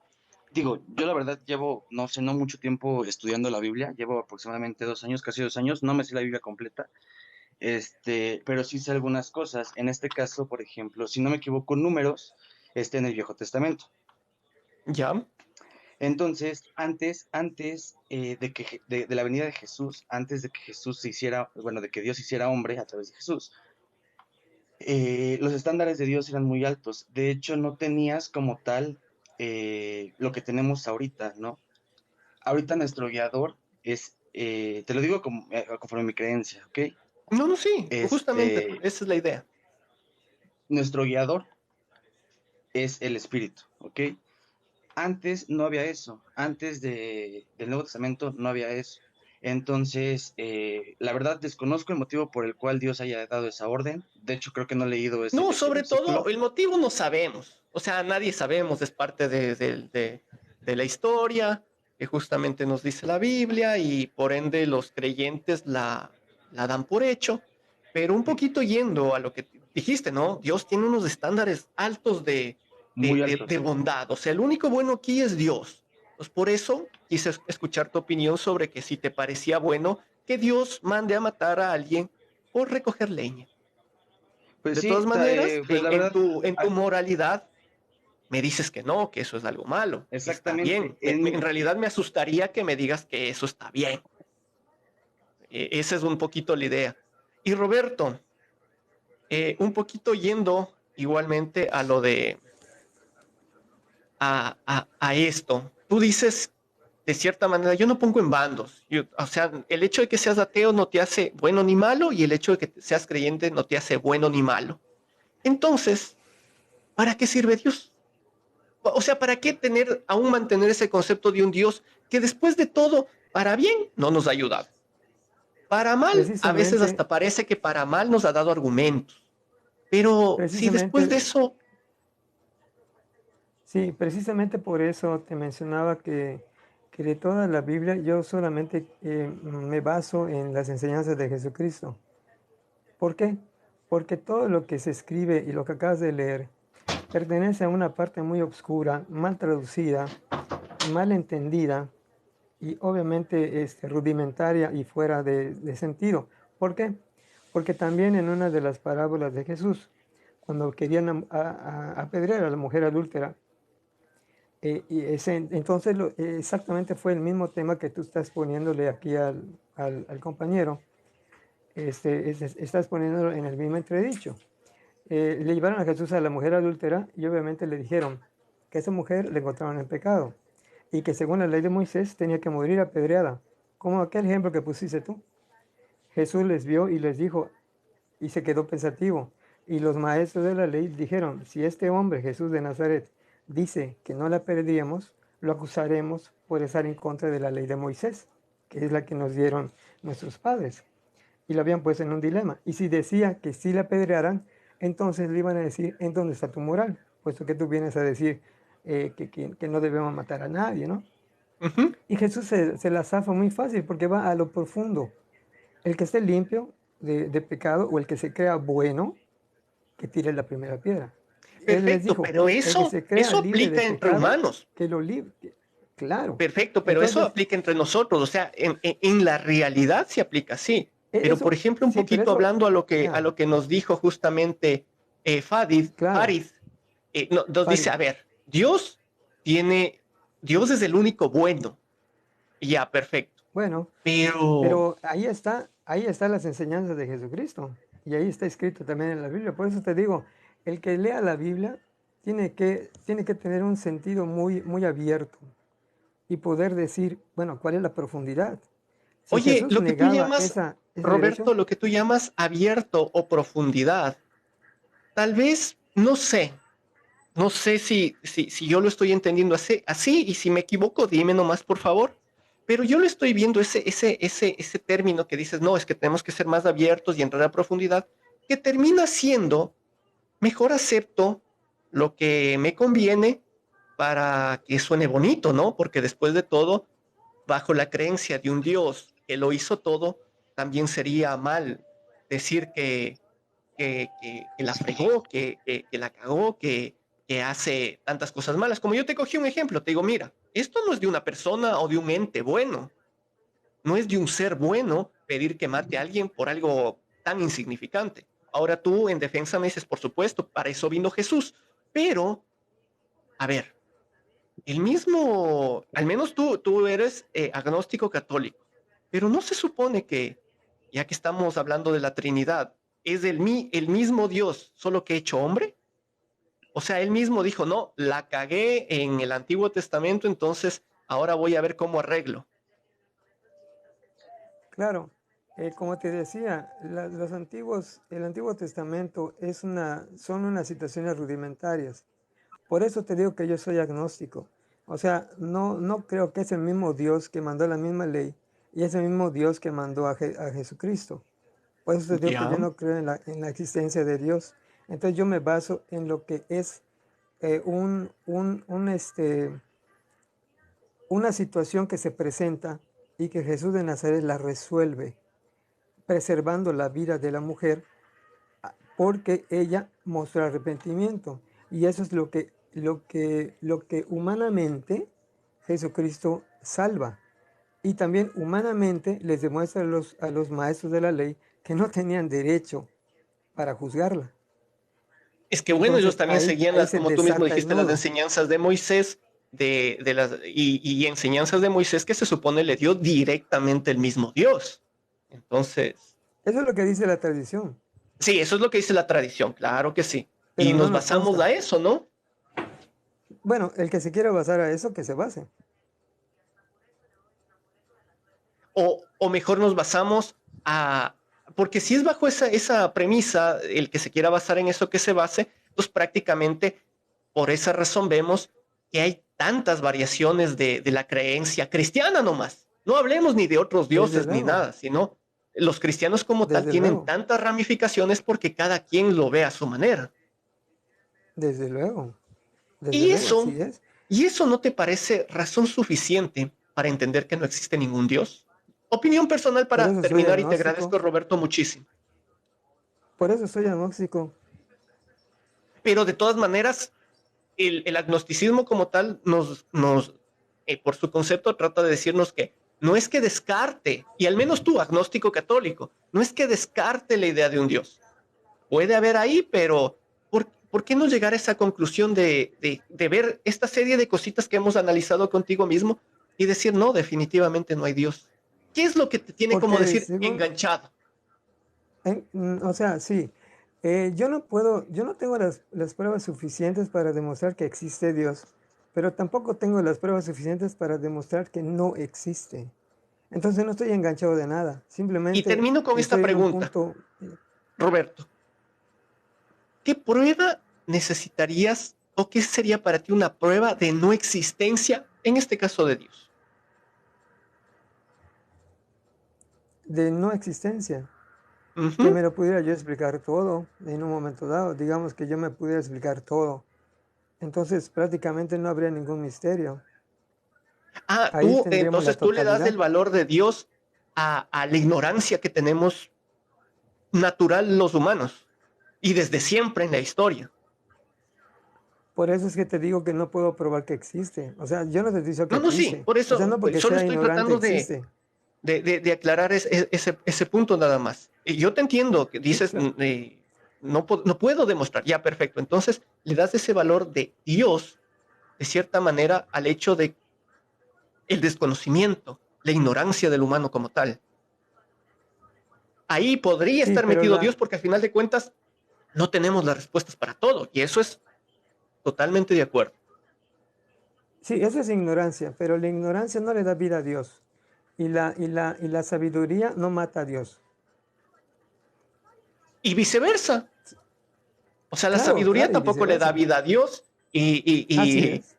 digo, yo la verdad llevo, no sé, no mucho tiempo estudiando la Biblia, llevo aproximadamente 2 años, casi 2 años, no me sé la Biblia completa, pero sí sé algunas cosas. En este caso, por ejemplo, si no me equivoco, Números está en el Viejo Testamento. Ya, Entonces, antes de la venida de Jesús, antes de que Jesús se hiciera, bueno, de que Dios se hiciera hombre a través de Jesús, los estándares de Dios eran muy altos. De hecho, no tenías como tal lo que tenemos ahorita, ¿no? Ahorita nuestro guiador te lo digo conforme mi creencia, ¿ok? no, no, sí, justamente, Este, esa es la idea. nuestro guiador es el Espíritu, ¿ok? Antes no había eso, antes del Nuevo Testamento no había eso. Entonces, la verdad desconozco el motivo por el cual Dios haya dado esa orden. De hecho, creo que no he leído No, ese sobre todo, versículo. el motivo no sabemos. O sea, nadie sabemos, es parte de la historia que justamente nos dice la Biblia y por ende los creyentes la dan por hecho. Pero un Sí, poquito yendo a lo que dijiste, ¿no? Dios tiene unos estándares altos muy de altos. bondad. O sea, el único bueno aquí es Dios. Pues por eso quise escuchar tu opinión sobre que si te parecía bueno que Dios mande a matar a alguien por recoger leña. Pues De todas sí, maneras, pues la verdad, en tu moralidad me dices que no, que eso es algo malo. Está exactamente. bien. En realidad me asustaría que me digas que eso está bien. Esa es un poquito la idea. Y Roberto, un poquito yendo igualmente a lo de a esto. Tú dices, de cierta manera, yo no pongo en bandos. O sea, el hecho de que seas ateo no te hace bueno ni malo y el hecho de que seas creyente no te hace bueno ni malo. Entonces, ¿para qué sirve Dios? O sea, ¿para qué aún mantener ese concepto de un Dios que después de todo, para bien, no nos ha ayudado? Para mal, a veces Precisamente, hasta parece que para mal nos ha dado argumentos. Pero si después de precisamente, eso, sí, precisamente por eso te mencionaba que de toda la Biblia yo solamente me baso en las enseñanzas de Jesucristo. ¿Por qué? Porque todo lo que se escribe y lo que acabas de leer pertenece a una parte muy oscura, mal traducida, mal entendida y obviamente rudimentaria y fuera de sentido. ¿Por qué? Porque también en una de las parábolas de Jesús, cuando querían apedrear a la mujer adúltera, entonces exactamente fue el mismo tema que tú estás poniéndole aquí al compañero, estás poniéndolo en el mismo entredicho. Le llevaron a Jesús a la mujer adúltera y obviamente le dijeron que esa mujer le encontraron en pecado y que según la ley de Moisés tenía que morir apedreada, como aquel ejemplo que pusiste tú. Jesús les vio y les dijo, y se quedó pensativo. Y los maestros de la ley dijeron, si este hombre, Jesús de Nazaret, dice que no la perderíamos, lo acusaremos por estar en contra de la ley de Moisés, que es la que nos dieron nuestros padres. Y lo habían puesto en un dilema. Y si decía que sí la apedrearan, entonces le iban a decir, ¿en dónde está tu moral? Puesto que tú vienes a decir que no debemos matar a nadie, ¿no? ujú, Y Jesús se la zafa muy fácil porque va a lo profundo. El que esté limpio de pecado o el que se crea bueno, que tire la primera piedra. Él les perfecto, dijo, pero el que se crea eso libre de aplica entre pecado, humanos. que lo libre. Claro. Perfecto, pero eso Entonces, aplica entre nosotros. O sea, en la realidad se aplica así. Pero, por eso, ejemplo, un sí, pero poquito eso, hablando a ya, lo que nos dijo justamente claro, Farid nos dice, Farid. a ver, tiene, Dios es el único bueno. Ya, perfecto. Bueno, Pero, pero ahí están las enseñanzas de Jesucristo. Y ahí está escrito también en la Biblia. Por eso te digo, el que lea la Biblia tiene que tener un sentido muy, muy abierto y poder decir, bueno, ¿cuál es la profundidad? Si oye, Jesús lo que tú negaba llamas, ese derecho, Roberto, lo que tú llamas abierto o profundidad, tal vez, no sé, no sé si yo lo estoy entendiendo así, y si me equivoco, dime nomás, por favor. Pero yo lo estoy viendo ese término que dices, no, es que tenemos que ser más abiertos y entrar a profundidad, que termina siendo, mejor acepto lo que me conviene para que suene bonito, ¿no? Porque después de todo, bajo la creencia de un Dios que lo hizo todo, también sería mal decir que la fregó, que la cagó, que hace tantas cosas malas. Como yo te cogí un ejemplo, te digo, mira, esto no es de una persona o de un ente bueno, no es de un ser bueno pedir que mate a alguien por algo tan insignificante. Ahora tú en defensa me dices, por supuesto, para eso vino Jesús, pero, a ver, el mismo, al menos tú eres agnóstico católico, pero no se supone que, ya que estamos hablando de la Trinidad, es el mismo Dios, solo que hecho hombre. O sea, él mismo dijo, no, la cagué en el Antiguo Testamento, entonces ahora voy a ver cómo arreglo. claro, como te decía, el Antiguo Testamento son unas situaciones rudimentarias. Por eso te digo que yo soy agnóstico. O sea, no creo que es el mismo Dios que mandó la misma ley y es el mismo Dios que mandó a Jesucristo. Por eso te digo que yo Ya. no creo en la existencia de Dios. Entonces yo me baso en lo que es una situación que se presenta y que Jesús de Nazaret la resuelve, preservando la vida de la mujer porque ella mostró arrepentimiento. Y eso es lo que humanamente Jesucristo salva. Y también humanamente les demuestra a los maestros de la ley que no tenían derecho para juzgarla. Es que bueno, ellos Entonces también ahí, seguían ahí las, se como tú mismo desata el dijiste, las nudo. enseñanzas de Moisés, y enseñanzas de Moisés que se supone le dio directamente el mismo Dios. Entonces, Eso es lo que dice la tradición, sí, eso es lo que dice la tradición, claro que sí. Y pero no nos nos basamos consta. a eso, ¿no? Bueno, el que se quiera basar a eso, que se base. O mejor nos basamos a, porque si es bajo esa premisa, el que se quiera basar en eso que se base, pues prácticamente por esa razón vemos que hay tantas variaciones de la creencia cristiana nomás. No hablemos ni de otros Desde dioses ni luego, nada, sino los cristianos como tal desde tienen luego, tantas ramificaciones porque cada quien lo ve a su manera. desde luego, desde Y luego, eso, así es. ¿Y eso no te parece razón suficiente para entender que no existe ningún Dios? Opinión personal Por para eso soy terminar y te agradezco, agnóstico, Roberto, muchísimo. por eso soy agnóstico. Pero de todas maneras, el agnosticismo como tal por su concepto, trata de decirnos que no es que descarte, y al menos tú, agnóstico católico, no es que descarte la idea de un Dios. Puede haber ahí, pero ¿por qué no llegar a esa conclusión de ver esta serie de cositas que hemos analizado contigo mismo y decir, no, definitivamente no hay Dios? ¿Qué es lo que te tiene, como Porque decir, según, enganchado? o sea, sí, yo no tengo las pruebas suficientes para demostrar que existe Dios, pero tampoco tengo las pruebas suficientes para demostrar que no existe. Entonces no estoy enganchado de nada, Y simplemente termino con esta estoy en un pregunta, punto. Roberto. ¿Qué prueba necesitarías o qué sería para ti una prueba de no existencia, en este caso de Dios? De no existencia, que Ujú. me lo pudiera yo explicar todo en un momento dado, digamos que yo me pudiera explicar todo, entonces prácticamente no habría ningún misterio, ahí Tú, tendríamos la entonces tú le das el totalidad. valor de Dios a la ignorancia que tenemos natural los humanos y desde siempre en la historia. Por eso es que te digo que no puedo probar que existe, o sea, yo no te digo que No, no, sí, existe, por o sea, eso no porque solo sea estoy ignorante tratando de, existe. de aclarar ese punto nada más. Y yo te entiendo que Sí, dices, claro. no puedo demostrar, ya perfecto. Entonces le das ese valor de Dios, de cierta manera, al hecho de el desconocimiento, la ignorancia del humano como tal. Ahí podría Sí, estar pero metido Dios porque al final de cuentas no tenemos las respuestas para todo. Y eso es totalmente de acuerdo. sí, eso es ignorancia, pero la ignorancia no le da vida a Dios y la sabiduría no mata a Dios. Y viceversa. O sea, la Claro, sabiduría claro, y tampoco le da viceversa. vida a Dios Así y es.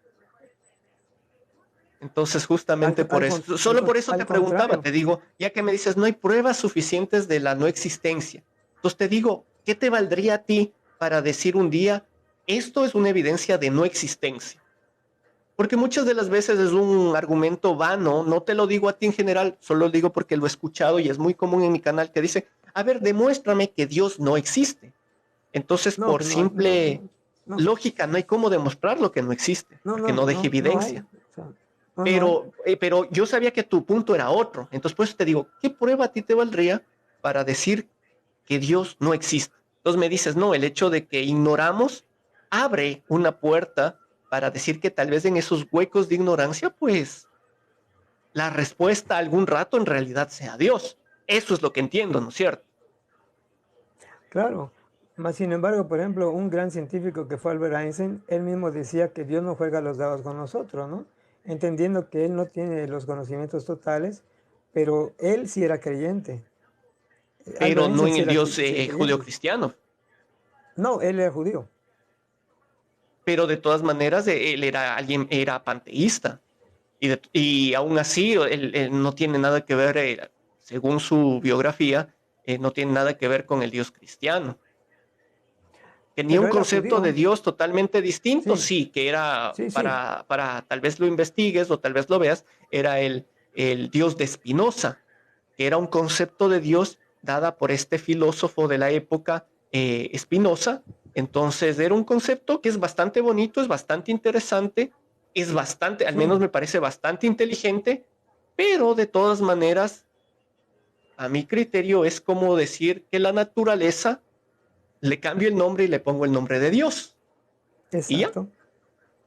entonces Al, justamente co- por al con- eso, al solo por con- eso al te preguntaba, contrario, te digo, ya que me dices, no hay pruebas suficientes de la no existencia. Entonces te digo, ¿qué te valdría a ti para decir un día, esto es una evidencia de no existencia? Porque muchas de las veces es un argumento vano, no te lo digo a ti en general, solo lo digo porque lo he escuchado y es muy común en mi canal que dice, a ver, demuéstrame que Dios no existe. Entonces, no, por que no, no, simple no, no, lógica, no hay cómo demostrar lo que no existe, no, porque no, no deja no, no hay. evidencia. O sea, no hay. Pero yo sabía que tu punto era otro. Entonces, por eso te digo, ¿qué prueba a ti te valdría para decir que Dios no existe? Entonces me dices, no, el hecho de que ignoramos abre una puerta para decir que tal vez en esos huecos de ignorancia, pues la respuesta algún rato en realidad sea Dios. Eso es lo que entiendo, ¿no es cierto? Claro. Mas, sin embargo, por ejemplo, un gran científico que fue Albert Einstein, él mismo decía que Dios no juega los dados con nosotros, ¿no? Entendiendo que él no tiene los conocimientos totales, pero él sí era creyente. Albert Pero no Einstein en sí el era, Dios sí era creyente. judío-cristiano. No, él era judío. pero de todas maneras él era panteísta. Y aún así, él no tiene nada que ver, según su biografía, no tiene nada que ver con el Dios cristiano. Tenía Pero un era concepto de judío. Dios totalmente distinto, Sí, sí, que era sí, sí. para tal vez lo investigues o tal vez lo veas, era el Dios de Spinoza, que era un concepto de Dios dada por este filósofo de la época, Spinoza. Entonces era un concepto que es bastante bonito, es bastante interesante, es bastante, al menos Sí, me parece bastante inteligente, pero de todas maneras, a mi criterio, es como decir que la naturaleza le cambio el nombre y le pongo el nombre de Dios. Y ya. exacto,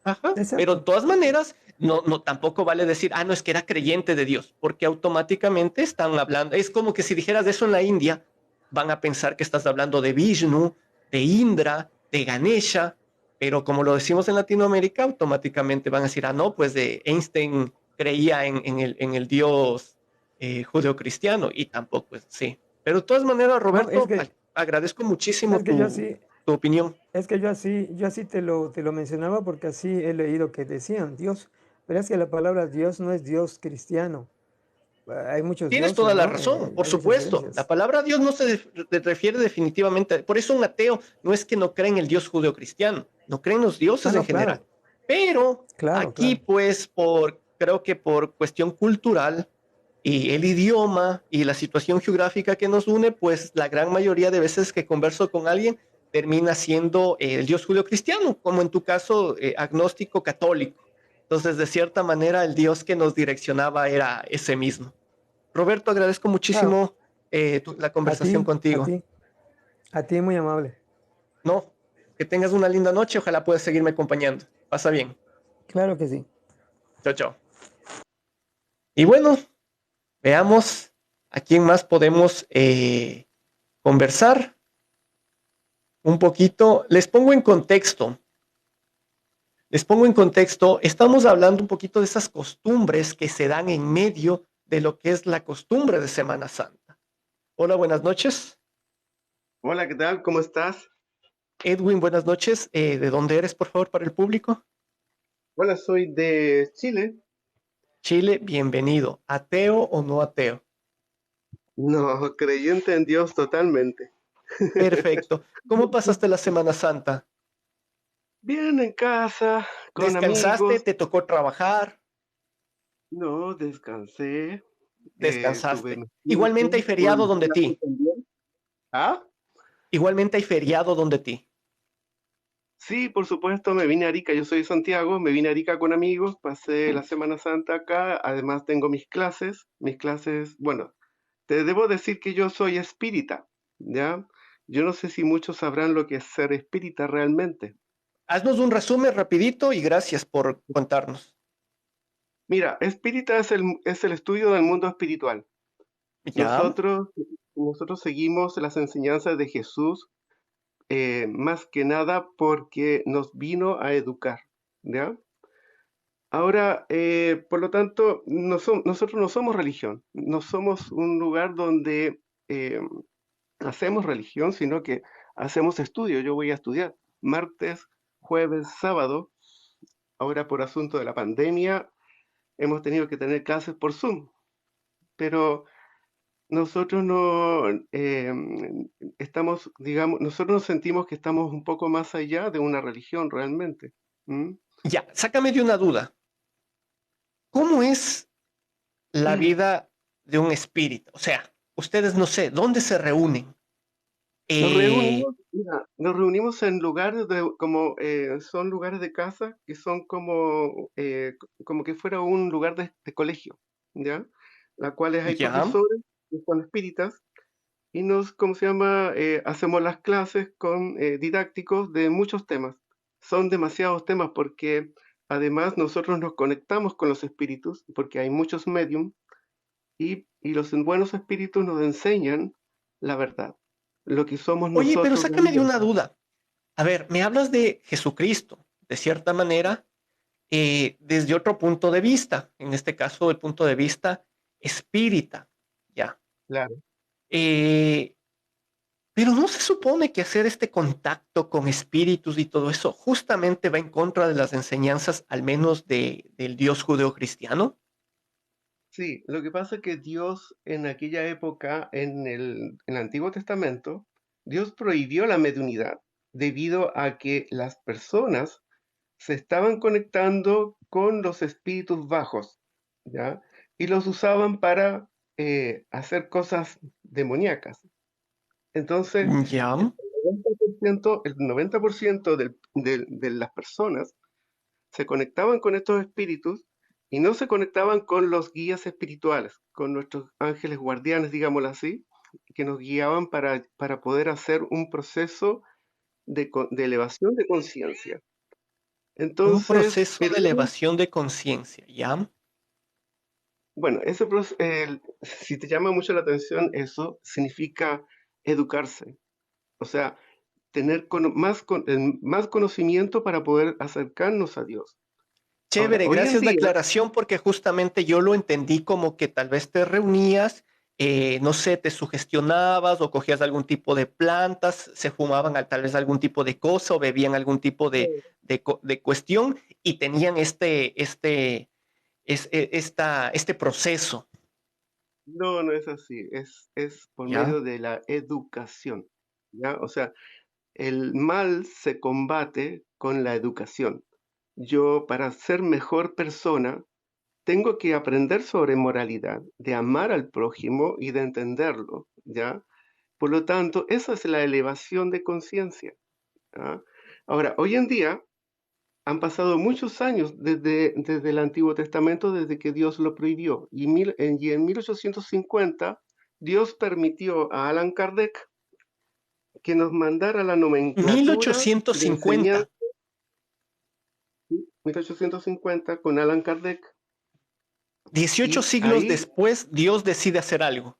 Ajá. Pero de exacto. todas maneras, no, tampoco vale decir, no, es que era creyente de Dios, porque automáticamente están hablando, es como que si dijeras eso en la India, van a pensar que estás hablando de Vishnu, de Indra, de Ganesha, pero como lo decimos en Latinoamérica, automáticamente van a decir, no, pues de Einstein creía en el Dios, judeocristiano, y tampoco es así. Pero de todas maneras, No, Roberto, agradezco muchísimo es que yo tu, así, tu opinión. es que yo así te lo mencionaba porque así he leído que decían Dios. Pero es que la palabra Dios no es Dios cristiano. Hay muchos Tienes dioses, toda la ¿no? razón, por Hay muchas supuesto. La iglesias. palabra Dios no se refiere definitivamente. Por eso un ateo no es que no cree en el Dios judeocristiano, no cree en los Ah, dioses en no, general. claro, Pero claro, aquí, claro. pues, creo que por cuestión cultural y el idioma y la situación geográfica que nos une, pues la gran mayoría de veces que converso con alguien termina siendo, el Dios judeocristiano, como en tu caso, agnóstico católico. Entonces, de cierta manera, el Dios que nos direccionaba era ese mismo. Roberto, agradezco Claro, muchísimo, la a conversación ti, a contigo. ti, a ti muy amable. No, que tengas una linda noche, ojalá puedas seguirme acompañando. Pasa bien. Claro que sí. Chao, chao. Y bueno, veamos a quién más podemos, conversar un poquito. Les pongo en contexto, estamos hablando un poquito de esas costumbres que se dan en medio de lo que es la costumbre de Semana Santa. Hola, buenas noches. Hola, ¿qué tal? ¿Cómo estás? Edwin, buenas noches. ¿De dónde eres, por favor, para el público? Hola, soy de Chile. Chile, bienvenido. ¿Ateo o no ateo? No, creyente en Dios totalmente. Perfecto. ¿Cómo pasaste la Semana Santa? Bien en casa, con ¿Descansaste? amigos. ¿Te tocó trabajar? No, descansé. Tuve Descansaste. mi Igualmente hay tiempo feriado con donde clase ti. también. ¿Ah? Igualmente hay feriado donde ti. Sí, por supuesto, me vine a Arica. Yo soy de Santiago, me vine a Arica con amigos, pasé la Semana Santa acá. Además, tengo mis clases. Bueno, te debo decir que yo soy espírita, ¿ya? Yo no sé si muchos sabrán lo que es ser espírita realmente. Haznos un resumen rapidito y gracias por contarnos. Mira, espírita es el estudio del mundo espiritual. Ya, Nosotros, nosotros seguimos las enseñanzas de Jesús, más que nada porque nos vino a educar, ¿ya? Ahora, por lo tanto, nosotros no somos religión, no somos un lugar donde eh, hacemos religión, sino que hacemos estudio. Yo voy a estudiar martes, jueves, sábado. Ahora, por asunto de la pandemia, hemos tenido que tener clases por Zoom, pero nosotros no estamos, digamos, nosotros nos sentimos que estamos un poco más allá de una religión realmente. ¿M? ya, sácame de una duda. ¿Cómo es la vida de un espíritu? O sea, ustedes no sé, ¿dónde se reúnen? Nos Eh, reunimos, mira, nos reunimos en lugares como son lugares de casa que son como que fuera un lugar de colegio, ¿ya? La cuales hay ya, profesores que son espíritas y ¿cómo se llama? Hacemos las clases con didácticos de muchos temas. Son demasiados temas porque además nosotros nos conectamos con los espíritus porque hay muchos medium y los buenos espíritus nos enseñan la verdad, lo que somos oye, pero nosotros sácame de una realmente. duda. A ver, me hablas de Jesucristo, de cierta manera, desde otro punto de vista, en este caso el punto de vista espírita, ya. Claro. Eh, Pero no se supone que hacer este contacto con espíritus y todo eso justamente va en contra de las enseñanzas, al menos del Dios judeocristiano. Sí, lo que pasa es que Dios en aquella época, en el Antiguo Testamento, Dios prohibió la mediunidad debido a que las personas se estaban conectando con los espíritus bajos, ¿ya? Y los usaban para hacer cosas demoníacas. Entonces, Ya. el 90% de las personas se conectaban con estos espíritus y no se conectaban con los guías espirituales, con nuestros ángeles guardianes, digámoslo así, que nos guiaban para poder hacer un proceso de elevación de conciencia. Un Entonces, proceso de elevación de conciencia, ¿ya? bueno, si te llama mucho la atención, eso significa educarse, o sea, tener más conocimiento para poder acercarnos a Dios. Ahora, Chévere, hoy en gracias la día, aclaración porque justamente yo lo entendí como que tal vez te reunías, no sé, te sugestionabas o cogías algún tipo de plantas, se fumaban tal vez algún tipo de cosa o bebían algún tipo de cuestión y tenían este proceso, no, no es así, es por ¿ya? medio de la educación, ¿ya? O sea, el mal se combate con la educación. Yo, para ser mejor persona, tengo que aprender sobre moralidad, de amar al prójimo y de entenderlo, ¿ya? Por lo tanto, esa es la elevación de conciencia, ¿ya? Ahora, hoy en día han pasado muchos años desde el Antiguo Testamento, desde que Dios lo prohibió, y en 1850 Dios permitió a Allan Kardec que nos mandara la nomenclatura de enseñanza. 1850. 1850 con Allan Kardec, 18 y siglos ahí después, Dios decide hacer algo.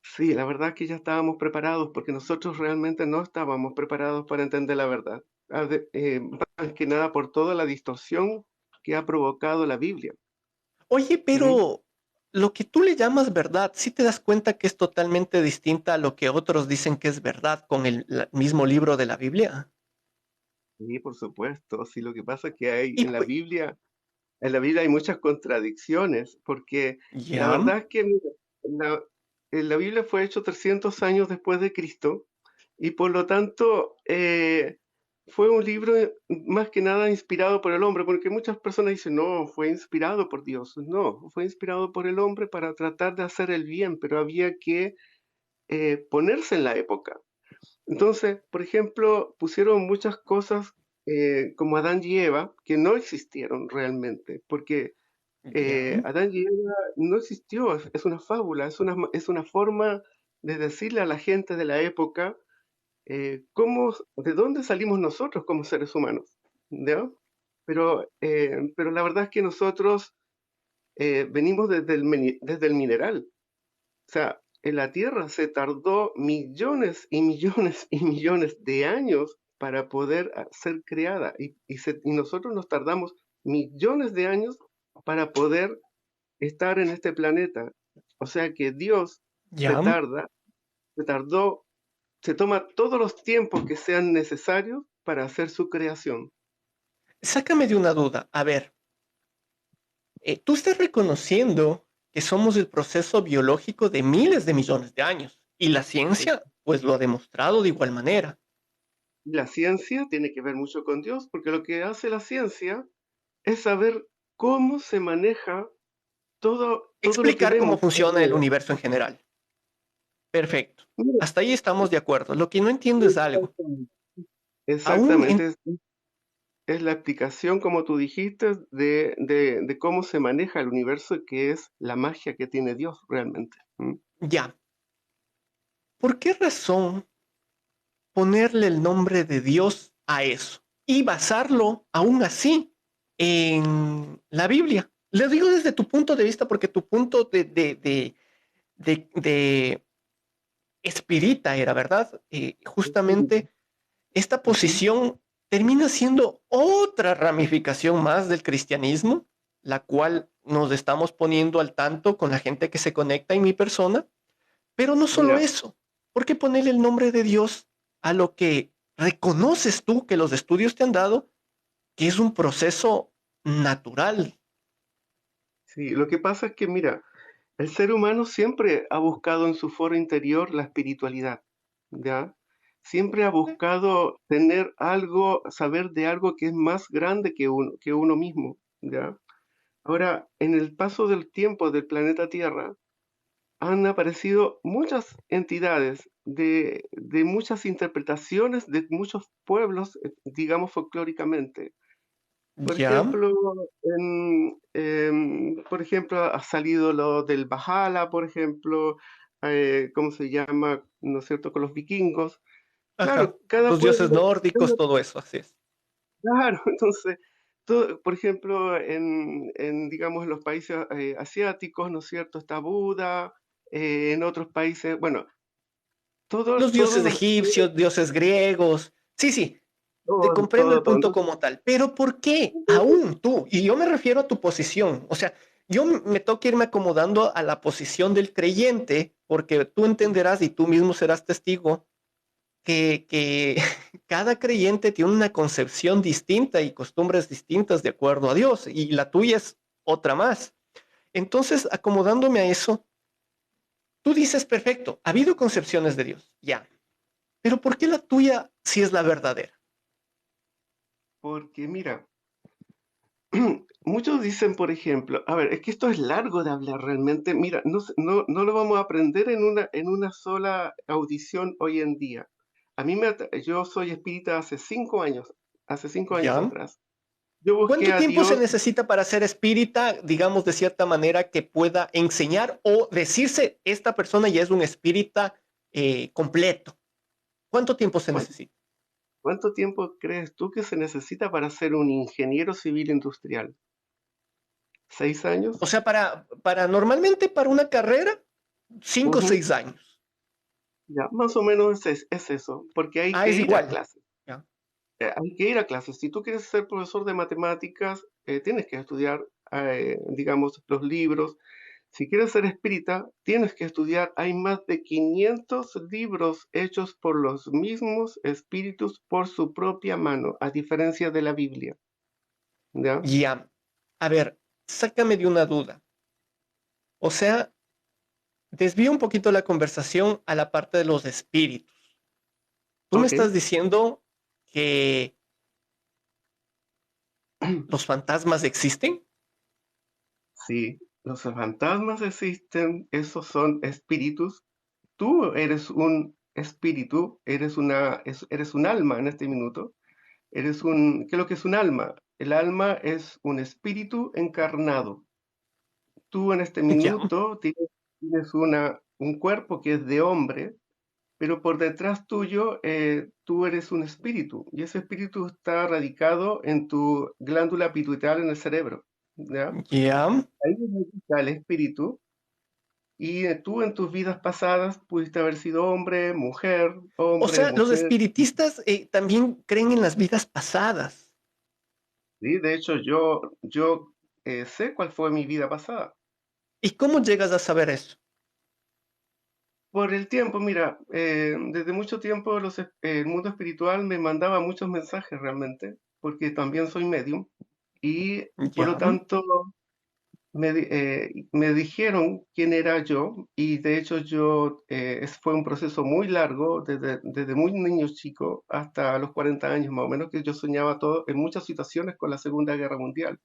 sí, la verdad es que ya estábamos preparados porque nosotros realmente no estábamos preparados para entender la verdad. Más que nada por toda la distorsión que ha provocado la Biblia. Oye, ¿Mm? pero lo que tú le llamas verdad, ¿sí te das cuenta que es totalmente distinta a lo que otros dicen que es verdad con el mismo libro de la Biblia? Sí, por supuesto. Sí, lo que pasa es que hay Y pues, en la Biblia hay muchas contradicciones, porque la ya, verdad es que mira, la, la Biblia fue hecho 300 años después de Cristo y por lo tanto fue un libro más que nada inspirado por el hombre, porque muchas personas dicen, no, fue inspirado por Dios. No, fue inspirado por el hombre para tratar de hacer el bien, pero había que ponerse en la época. Entonces, por ejemplo, pusieron muchas cosas como Adán y Eva que no existieron realmente, porque ya, Adán y Eva no existió, es una fábula, es una forma de decirle a la gente de la época de dónde salimos nosotros como seres humanos, ¿ya? Pero la verdad es que nosotros venimos desde el mineral. O sea, en la Tierra se tardó millones y millones y millones de años para poder ser creada y nosotros nos tardamos millones de años para poder estar en este planeta. O sea que Dios se ya. tarda, se tardó, se toma todos los tiempos que sean necesarios para hacer su creación. Sácame de una duda. A ver, tú estás reconociendo que somos el proceso biológico de miles de millones de años y la ciencia, pues lo ha demostrado de igual manera. Y la ciencia tiene que ver mucho con Dios, porque lo que hace la ciencia es saber cómo se maneja todo lo que Explicar cómo vemos funciona el alrededor. universo en general. Perfecto. Mira, Hasta ahí estamos de acuerdo. Lo que no entiendo es algo. exactamente, Aún en exactamente, es la explicación, como tú dijiste, de cómo se maneja el universo, que es la magia que tiene Dios realmente. ¿Mm? ya, ¿por qué razón ponerle el nombre de Dios a eso y basarlo aún así en la Biblia? Le digo desde tu punto de vista porque tu punto de espírita era, ¿verdad? Justamente esta Ujú. posición termina siendo otra ramificación más del cristianismo, la cual nos estamos poniendo al tanto con la gente que se conecta en mi persona, pero no solo Ya, eso. ¿por qué ponerle el nombre de Dios a lo que reconoces tú que los estudios te han dado, que es un proceso natural? Sí, lo que pasa es que, mira, el ser humano siempre ha buscado en su foro interior la espiritualidad, ¿ya? Siempre ha buscado tener algo, saber de algo que es más grande que uno mismo, ¿ya? Ahora, en el paso del tiempo del planeta Tierra, han aparecido muchas entidades de muchas interpretaciones de muchos pueblos, digamos folclóricamente. Por Ya, ejemplo, por ejemplo, ha salido lo del Valhalla, por ejemplo, ¿cómo se llama? ¿No es cierto? Con los vikingos. ajá. Claro, cada Los dioses pueblo, nórdicos, todo eso, así es. claro, entonces, por ejemplo, digamos, en los países asiáticos, ¿no es cierto? Está Buda, en otros países, bueno, Los todos dioses los, egipcios, dioses griegos. Sí, sí, te todo, comprendo el todo, todo. punto Entonces, como tal. Pero ¿por qué aún tú? Y yo me refiero a tu posición. O sea, yo me toca irme acomodando a la posición del creyente, porque tú entenderás y tú mismo serás testigo que cada creyente tiene una concepción distinta y costumbres distintas de acuerdo a Dios, y la tuya es otra más. Entonces, acomodándome a eso, tú dices, perfecto, ha habido concepciones de Dios, ya, pero ¿por qué la tuya sí es la verdadera? porque mira, muchos dicen, por ejemplo, a ver, es que esto es largo de hablar realmente. Mira, no lo vamos a aprender en una sola audición hoy en día. Yo soy espírita hace 5 años ¿Ya? atrás. Yo busqué ¿Cuánto a tiempo se Dios, necesita para ser espírita, digamos, de cierta manera que pueda enseñar o decirse esta persona ya es un espírita completo? ¿Cuánto tiempo se ¿cuán- necesita? ¿cuánto tiempo crees tú que se necesita para ser un ingeniero civil industrial? ¿6 años? O sea, normalmente para una carrera, 5 o 6 años. Ya, más o menos es eso, porque hay Ah, que es ir a igual. clases. ¿Ya? Hay que ir a clases. Si tú quieres ser profesor de matemáticas, tienes que estudiar, digamos, los libros. Si quieres ser espírita, tienes que estudiar. Hay más de 500 libros hechos por los mismos espíritus por su propia mano, a diferencia de la Biblia. ¿Ya? Ya. A ver, sácame de una duda. O sea, desvío un poquito la conversación a la parte de los espíritus. Tú me Ok. estás diciendo que los fantasmas existen. Sí, los fantasmas existen, esos son espíritus. Tú eres un espíritu, eres un alma en este minuto. ¿Qué es lo que es un alma? El alma es un espíritu encarnado. Tú en este Ya. minuto tienes un cuerpo que es de hombre, pero por detrás tuyo tú eres un espíritu y ese espíritu está radicado en tu glándula pituitaria en el cerebro, ¿ya? Ya. Ahí está el espíritu y tú en tus vidas pasadas pudiste haber sido O hombre, sea, los mujer. espiritistas también creen en las vidas pasadas. ¿Sí? De hecho, yo sé cuál fue mi vida pasada. ¿Y cómo llegas a saber eso? Por el tiempo, mira, desde mucho tiempo el mundo espiritual me mandaba muchos mensajes realmente, porque también soy medium, y por lo Ya. tanto me dijeron quién era yo, y de hecho fue un proceso muy largo, desde muy niño chico hasta los 40 años más o menos, que yo soñaba todo en muchas situaciones con la Segunda Guerra Mundial.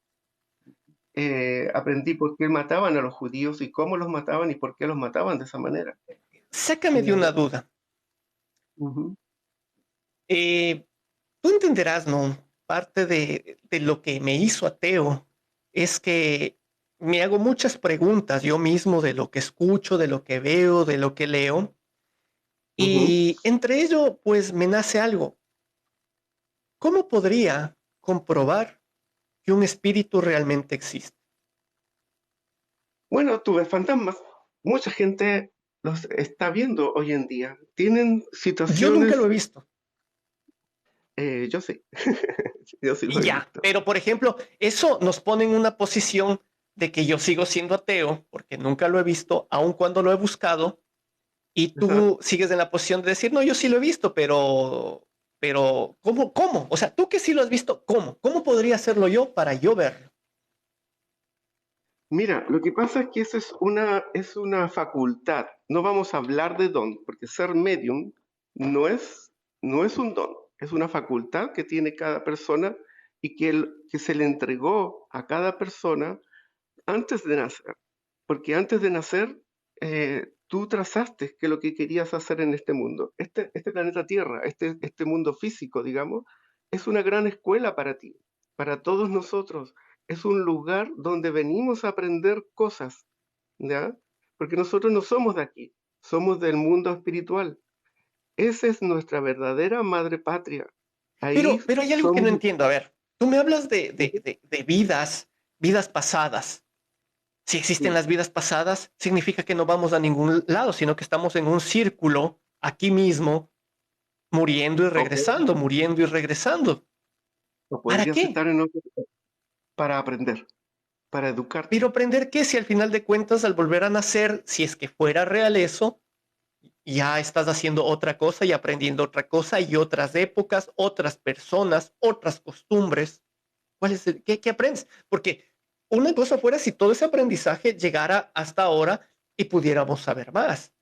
Aprendí por qué mataban a los judíos y cómo los mataban y por qué los mataban de esa manera. Sácame de Eh, una duda. ujú, Eh, Tú entenderás, ¿no? Parte de lo que me hizo ateo es que me hago muchas preguntas yo mismo de lo que escucho, de lo que veo, de lo que leo. ujú. Y entre ello, pues me nace algo. ¿Cómo podría comprobar que un espíritu realmente existe? Bueno, tú ves fantasmas. Mucha gente los está viendo hoy en día. Tienen Yo nunca lo situaciones, he visto. yo sí, yo sí lo Y he ya, visto. pero por ejemplo, eso nos pone en una posición de que yo sigo siendo ateo porque nunca lo he visto, aun cuando lo he buscado. Y Ajá. tú sigues en la posición de decir, no, yo sí lo he visto, pero, ¿cómo? O sea, tú que sí lo has visto, ¿cómo? ¿Cómo podría hacerlo yo para yo verlo? Mira, lo que pasa es que eso es una facultad. No vamos a hablar de don, porque ser medium no es, no es un don, es una facultad que tiene cada persona y que se le entregó a cada persona antes de nacer. Porque antes de nacer, tú trazaste que lo que querías hacer en este mundo. Este planeta Tierra, este mundo físico, digamos, es una gran escuela para ti, para todos nosotros. Es un lugar donde venimos a aprender cosas, ¿ya? Porque nosotros no somos de aquí, somos del mundo espiritual. Esa es nuestra verdadera madre patria. Ahí Pero hay algo que somos... no entiendo. A ver, tú me hablas de vidas pasadas. Si existen Sí, las vidas pasadas, significa que no vamos a ningún lado, sino que estamos en un círculo aquí mismo, muriendo y o, regresando, muriendo y regresando. o ¿Para podrías qué? estar en otro para aprender, para educarte. Pero aprender qué si al final de cuentas al volver a nacer, si es que fuera real eso, ya estás haciendo otra cosa y aprendiendo otra cosa y otras épocas, otras personas, otras costumbres. ¿Cuál es qué aprendes? Porque una cosa fuera si todo ese aprendizaje llegara hasta ahora y pudiéramos saber más.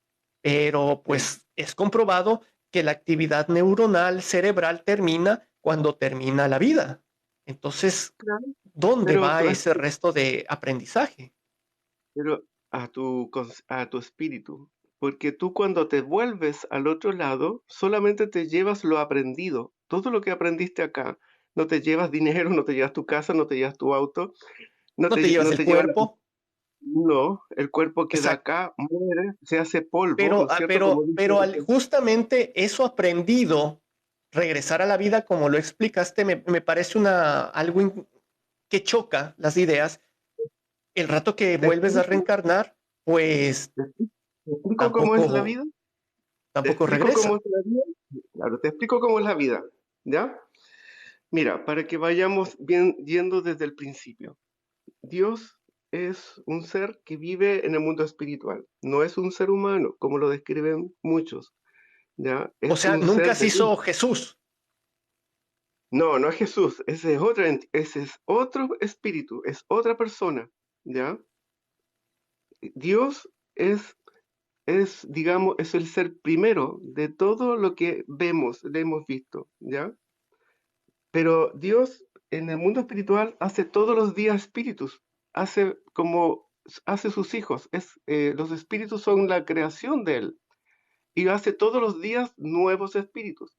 Pero Sí. pues es comprobado que la actividad neuronal cerebral termina cuando termina la vida. Entonces, Claro. ¿dónde Pero, va ese resto de aprendizaje? pero a tu espíritu, porque tú cuando te vuelves al otro lado, solamente te llevas lo aprendido, todo lo que aprendiste acá. No te llevas dinero, no te llevas tu casa, no te llevas tu auto, No te llevas no el te llevas cuerpo, no, el cuerpo queda exacto. acá, muere, se hace polvo, ¿no es cierto? Como dice, Justamente eso aprendido, regresar a la vida, como lo explicaste, me parece que choca las ideas. El rato que ¿te vuelves a explico? reencarnar, pues ¿Te explico cómo es la tampoco, vida? ¿Te tampoco explico cómo regresa. es la vida? Claro, te explico cómo es la vida, ¿ya? Mira, para que vayamos bien yendo desde el principio. Dios es un ser que vive en el mundo espiritual, no es un ser humano, como lo describen muchos, ¿ya? O Es sea, un nunca ser se de luz. hizo Jesús. No, no es Jesús, ese es otro espíritu, es otra persona, ¿ya? Dios digamos, es el ser primero de todo lo que vemos, le hemos visto, ¿ya? Pero Dios en el mundo espiritual hace todos los días espíritus, hace como hace sus hijos. Los espíritus son la creación de Él y hace todos los días nuevos espíritus.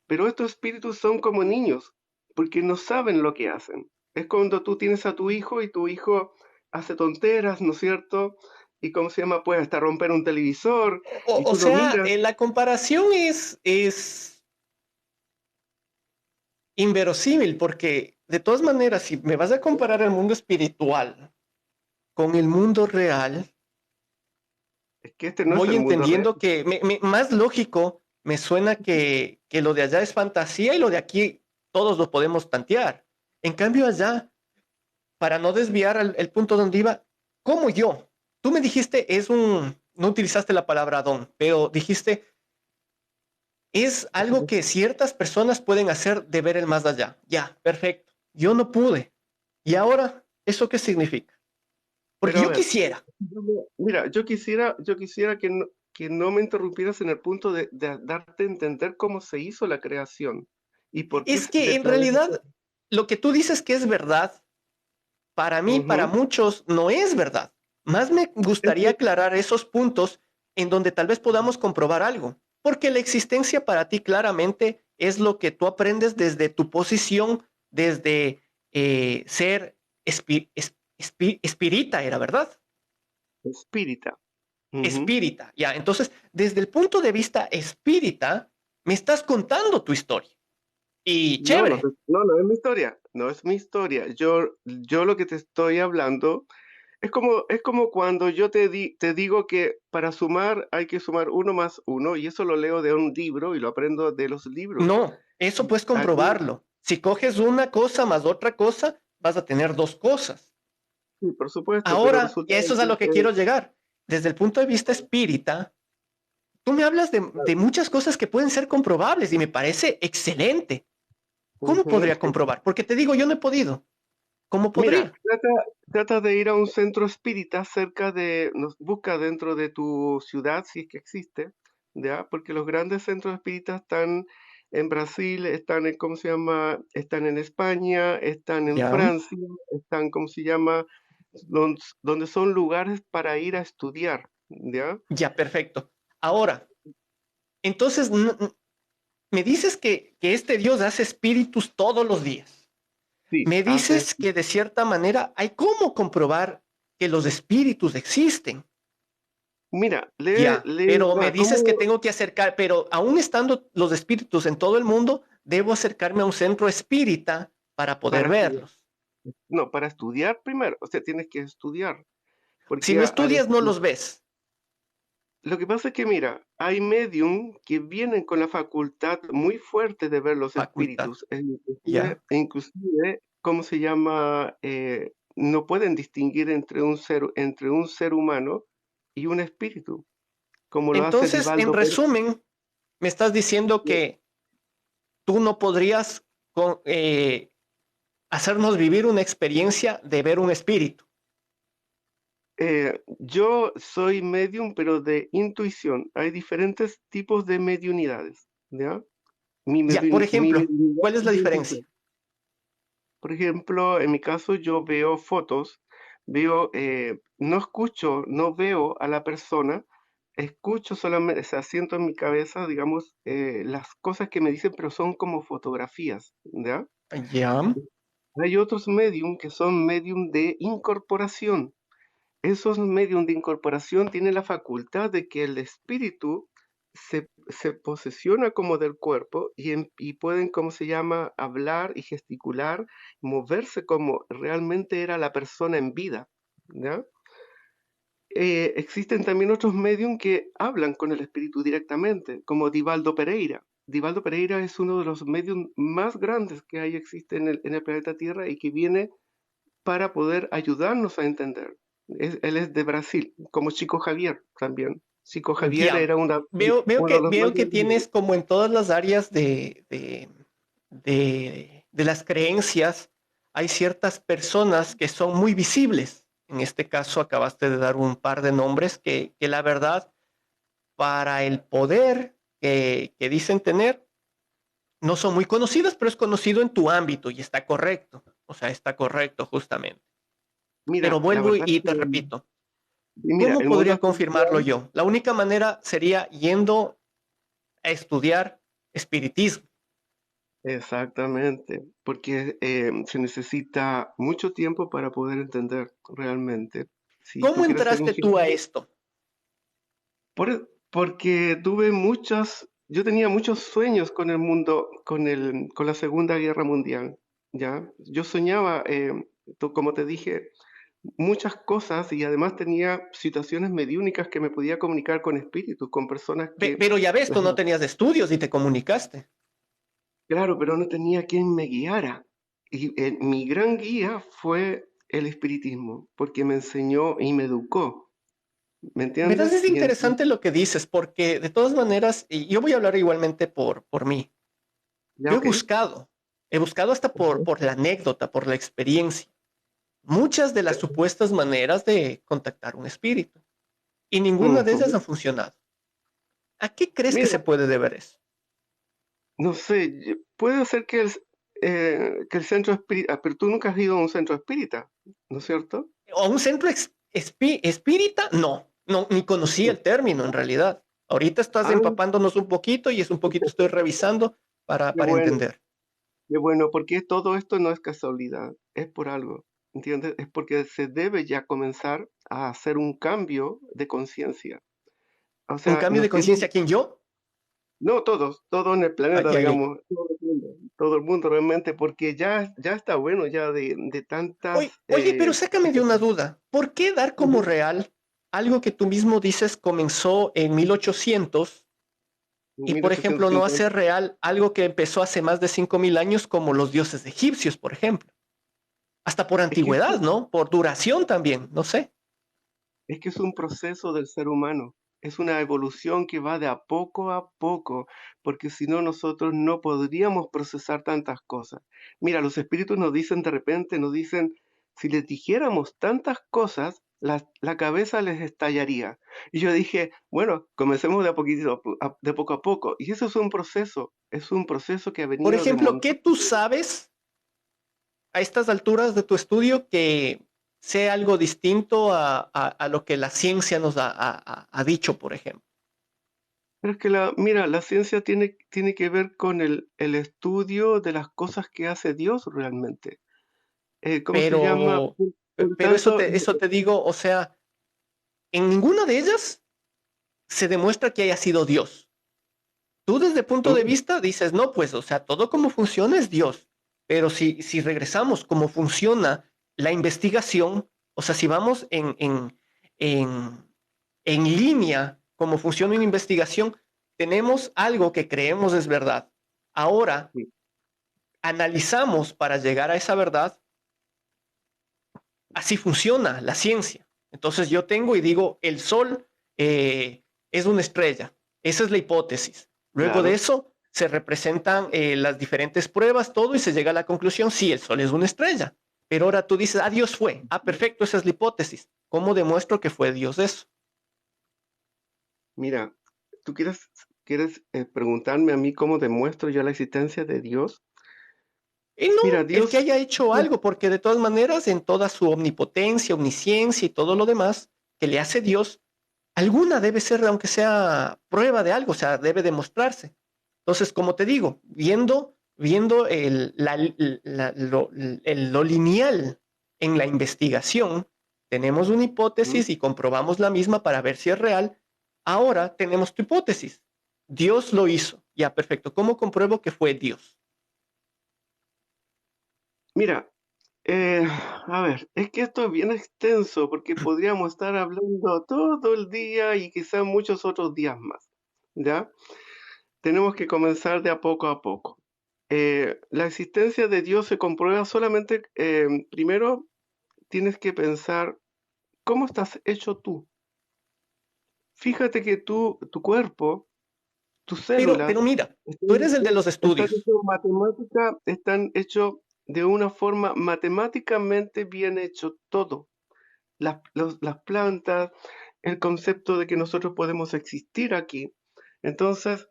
Pero estos espíritus son como niños porque no saben lo que hacen. Es cuando tú tienes a tu hijo y tu hijo hace tonteras, ¿no es cierto? Y cómo se llama, puede hasta romper un televisor y O tú lo sea, miras. la comparación es inverosímil porque de todas maneras, si me vas a comparar el mundo espiritual con el mundo real, Es que este no es voy el mundo real. entendiendo que más lógico me suena que lo de allá es fantasía y lo de aquí todos lo podemos tantear. En cambio allá, para no desviar el punto donde iba, ¿cómo yo? Tú me dijiste, no utilizaste la palabra don, pero dijiste, es algo que ciertas personas pueden hacer de ver el más allá. Ya, perfecto. Yo no pude. ¿Y ahora eso qué significa? Porque Pero a yo ver, quisiera. mira, yo quisiera que no me interrumpieras en el punto de darte a entender cómo se hizo la creación y por qué Es que de en través de... realidad lo que tú dices que es verdad, para mí, para Ujú. muchos, no es verdad. Más me gustaría Este- aclarar esos puntos en donde tal vez podamos comprobar algo, porque la existencia para ti claramente es lo que tú aprendes desde tu posición, desde ser espírita, era verdad, espírita. Ujú. espírita, ya. Entonces, desde el punto de vista espírita, me estás contando tu historia. Y No, chévere, no es mi historia, no es mi historia. Yo lo que te estoy hablando es como cuando yo te digo que para sumar hay que sumar uno más uno y eso lo leo de un libro y lo aprendo de los libros. no, eso puedes Aquí, comprobarlo. Si coges una cosa más otra cosa, vas a tener dos cosas. sí, por supuesto, pero Ahora, y resulta eso es a lo que quiero llegar. Desde el punto de vista espírita, tú me hablas de muchas cosas que pueden ser comprobables y me parece excelente. ¿Cómo podría comprobar? Porque te digo, yo no he podido. ¿Cómo Mira, podría? trata de ir a un centro espírita cerca busca dentro de tu ciudad, si es que existe, ¿ya? Porque los grandes centros espíritas están en Brasil, están en, ¿cómo se llama? Están en España, están en Ya, Francia, están, ¿cómo se llama? Donde son lugares para ir a estudiar, ¿ya? ya, perfecto. Ahora, entonces, me dices que este Dios hace espíritus todos los días. Sí, Me hace, dices que de cierta manera hay cómo comprobar que los espíritus existen. mira, Ya, pero me ¿cómo? dices que tengo que acercar, pero aún estando los espíritus en todo el mundo, debo acercarme a un centro espírita para poder Para estudiar. verlos. No, para estudiar primero, o sea, tienes que estudiar, Si porque no estudias, no los ves. lo que pasa es que, mira, hay medium que vienen con la facultad muy fuerte de ver los Facultad. espíritus, Ya. inclusive, ¿cómo se llama? No pueden distinguir entre un ser humano y un espíritu, como lo hace Entonces, en Divaldo Pereira. resumen, me estás diciendo que tú no podrías hacernos vivir una experiencia de ver un espíritu. Yo soy medium, pero de intuición. Hay diferentes tipos de mediunidades, ¿ya? Ya, por Mi ejemplo, mediunidad ¿cuál es es la de diferencia? intuición. Por ejemplo, en mi caso yo veo fotos, no escucho, no veo a la persona, escucho solamente, o sea, siento en mi cabeza, digamos, las cosas que me dicen, pero son como fotografías, ¿ya? Ya. Hay otros medium que son medium de incorporación. Esos medium de incorporación tienen la facultad de que el espíritu se posesiona como del cuerpo y pueden, ¿cómo se llama?, hablar y gesticular, moverse como realmente era la persona en vida, ¿ya? Existen también otros medium que hablan con el espíritu directamente, como Divaldo Pereira. Divaldo Pereira es uno de los medium más grandes que existe en el planeta Tierra y que viene para poder ayudarnos a entender. Él es de Brasil, como Chico Javier también. Chico Javier Ya. era uno de los más Veo que grandes. tienes como en todas las áreas de las creencias, hay ciertas personas que son muy visibles. En este caso, acabaste de dar un par de nombres que la verdad, para el poder que dicen tener, no son muy conocidos, pero es conocido en tu ámbito y está correcto. O sea, está correcto justamente. Pero Mira, la vuelvo verdad y que, te repito, mira, ¿cómo el mundo podría confirmarlo espiritual, yo? La única manera sería yendo a estudiar espiritismo. exactamente, porque se necesita mucho tiempo para poder entender realmente. Si tú ¿Cómo quieres ser entraste tú a ingeniero, esto? porque yo tenía muchos sueños con el mundo, con la Segunda Guerra Mundial, ¿ya? Yo soñaba, como te dije, muchas cosas y además tenía situaciones mediúnicas que me podía comunicar con espíritus, con personas que, Pero ya ves, tú no tenías estudios y te comunicaste. claro, pero no tenía quien me guiara. Y mi gran guía fue el espiritismo, porque me enseñó y me educó, ¿me Verás, entiendes? es interesante lo que dices, porque de todas maneras, y yo voy a hablar igualmente por mí. Ya, Yo ok. he buscado hasta Ujú, por la anécdota, por la experiencia, muchas de las supuestas maneras de contactar un espíritu, y ninguna de ellas ujú. ha funcionado. ¿A qué crees que se Mira, puede deber eso? no sé, puede ser que el centro espírita, pero tú nunca has ido a un centro espírita, ¿no es cierto? ¿O un centro espírita? No, no, ni conocía No. el término en realidad. Ahorita estás Ah, empapándonos un poquito y es un poquito estoy revisando qué para bueno, entender. qué bueno, porque todo esto no es casualidad, es por algo, ¿entiendes? Es porque se debe ya comenzar a hacer un cambio de conciencia. O ¿Un sea, cambio de conciencia quién yo? no todos, todo en el planeta, Ay, ay, ay. digamos, todo el mundo realmente, porque ya está bueno ya de tantas Oye, pero sácame de una duda. ¿Por qué dar como Ujú. real algo que tú mismo dices comenzó en 1800 En y, por ejemplo, no 1850. hacer real algo que empezó hace más de 5000 años como los dioses egipcios, por ejemplo? Hasta por Es que antigüedad, ¿no? Por duración también, no sé. es que es un proceso del ser humano. Es una evolución que va de a poco, porque si no nosotros no podríamos procesar tantas cosas. Mira, los espíritus nos dicen de repente, nos dicen, si les dijéramos tantas cosas, la cabeza les estallaría. Y yo dije, bueno, comencemos de a poquito, de poco a poco. Y eso es un proceso que ha Por venido de ejemplo, ¿qué montón. tú sabes a estas alturas de tu estudio que sea algo distinto a lo que la ciencia nos ha dicho, por ejemplo? Pero es que mira, la ciencia tiene que ver con el estudio de las cosas que hace Dios realmente. ¿Cómo se llama? Pero, Por pero eso tanto, eso te digo, o sea, en ninguna de ellas se demuestra que haya sido Dios. Tú desde el punto de vista dices, no, pues, o sea, todo como funciona es Dios. Pero si regresamos cómo funciona la investigación, o sea, si vamos en línea cómo funciona una investigación, tenemos algo que creemos es verdad. Ahora, sí, analizamos para llegar a esa verdad. Así funciona la ciencia. Entonces yo tengo y digo, el Sol es una estrella. Esa es la hipótesis. Luego de claro. eso se representan las diferentes pruebas, todo, y se llega a la conclusión, sí, el Sol es una estrella. Pero ahora tú dices, ah, Dios fue. Ah, perfecto, esa es la hipótesis. ¿Cómo demuestro que fue Dios eso? Mira, ¿tú quieres preguntarme a mí cómo demuestro yo la existencia de Dios? Y no, Mira, el que Dios, haya hecho algo, porque de todas maneras, en toda su omnipotencia, omnisciencia y todo lo demás que le hace Dios, alguna debe ser, aunque sea prueba de algo, o sea, debe demostrarse. Entonces, como te digo, viendo lo lineal en la investigación, tenemos una ¿Mm? hipótesis y comprobamos la misma para ver si es real. Ahora tenemos tu hipótesis. Dios lo hizo. Ya, perfecto. ¿Cómo compruebo que fue Dios? Mira, a ver, es que esto es bien extenso porque podríamos estar hablando todo el día y quizás muchos otros días más, ¿ya? Tenemos que comenzar de a poco a poco. La existencia de Dios se comprueba solamente, primero tienes que pensar cómo estás hecho tú. Fíjate que tu cuerpo, tus Pero células, mira, tú están eres el de los están estudios. hechos están hechos de una forma matemáticamente bien hecho todo. Las plantas, el concepto de que nosotros podemos existir aquí. Entonces,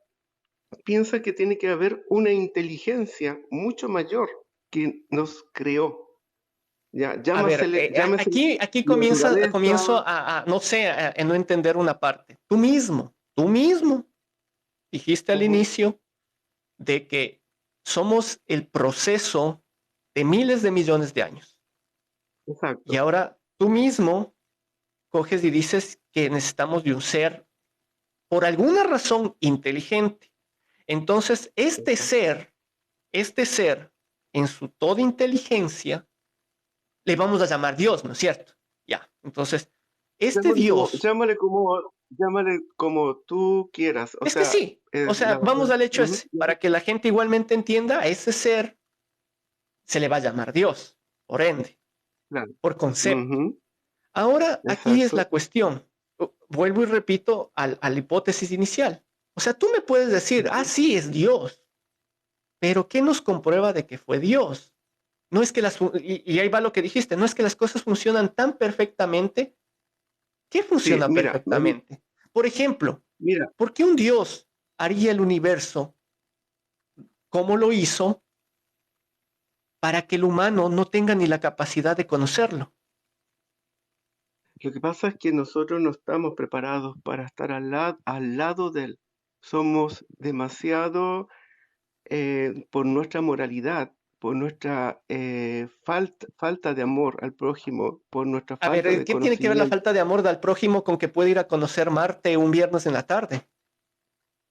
piensa que tiene que haber una inteligencia mucho mayor que nos creó. Ya, A ver, llámese aquí naturaleza. comienzo no sé, a no entender una parte. Tú mismo dijiste al Ujú, inicio de que somos el proceso de miles de millones de años. Y exacto. ahora tú mismo coges y dices que necesitamos de un ser, por alguna razón, inteligente. Entonces, este ser, en su toda inteligencia, le vamos a llamar Dios, ¿no es cierto? Ya, entonces, este Llámale como, Dios, llámale como tú quieras. O es que sea, sí, o sea, vamos al hecho ujú, ese, para que la gente igualmente entienda, a ese ser se le va a llamar Dios, por ende, claro. por concepto. Ujú, Ahora, aquí es la exacto. cuestión. Vuelvo y repito a la hipótesis inicial. O sea, tú me puedes decir, ah, Ujú. sí, es Dios, pero ¿qué nos comprueba de que fue Dios? No es que y ahí va lo que dijiste, no es que las cosas funcionan tan perfectamente. ¿Qué Sí, funciona perfectamente? Por ejemplo, mira, ¿por qué un Dios haría el universo como lo hizo para que el humano no tenga ni la capacidad de conocerlo? lo que pasa es que nosotros no estamos preparados para estar al lado de él. Somos demasiado, por nuestra moralidad, por nuestra falta de amor al prójimo, por nuestra A ver, falta de ¿qué tiene que ver la conocimiento. falta de amor del prójimo con que puede ir a conocer Marte un viernes en la tarde?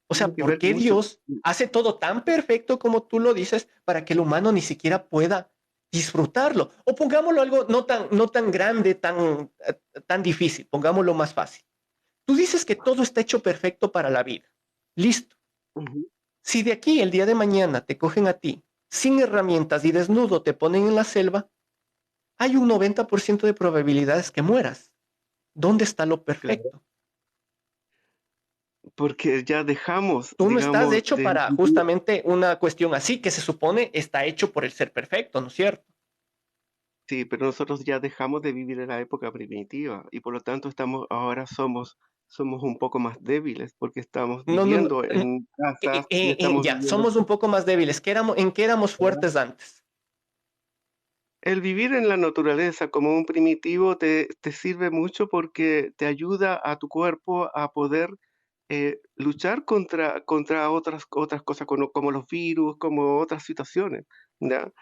O Tiene sea, que ¿por ver qué mucho. Dios hace todo tan perfecto como tú lo dices para que el humano ni siquiera pueda disfrutarlo? O pongámoslo algo no tan grande, tan difícil, pongámoslo más fácil. Tú dices que todo está hecho perfecto para la vida. Listo. Ujú. Si de aquí el día de mañana te cogen a ti sin herramientas y desnudo te ponen en la selva, hay un 90% de probabilidades que mueras. ¿Dónde está lo Claro. perfecto? porque ya dejamos, Tú no estás digamos, hecho de para vivir. justamente una cuestión así, que se supone está hecho por el ser perfecto, ¿no es cierto? Sí, pero nosotros ya dejamos de vivir en la época primitiva y por lo tanto ahora somos un poco más débiles porque estamos No, no, no. viviendo en casas y estamos Ya, viviendo. somos un poco más débiles. ¿En qué éramos fuertes antes? El vivir en la naturaleza como un primitivo te sirve mucho porque te ayuda a tu cuerpo a poder luchar contra otras cosas como los virus, como otras situaciones, ¿ya?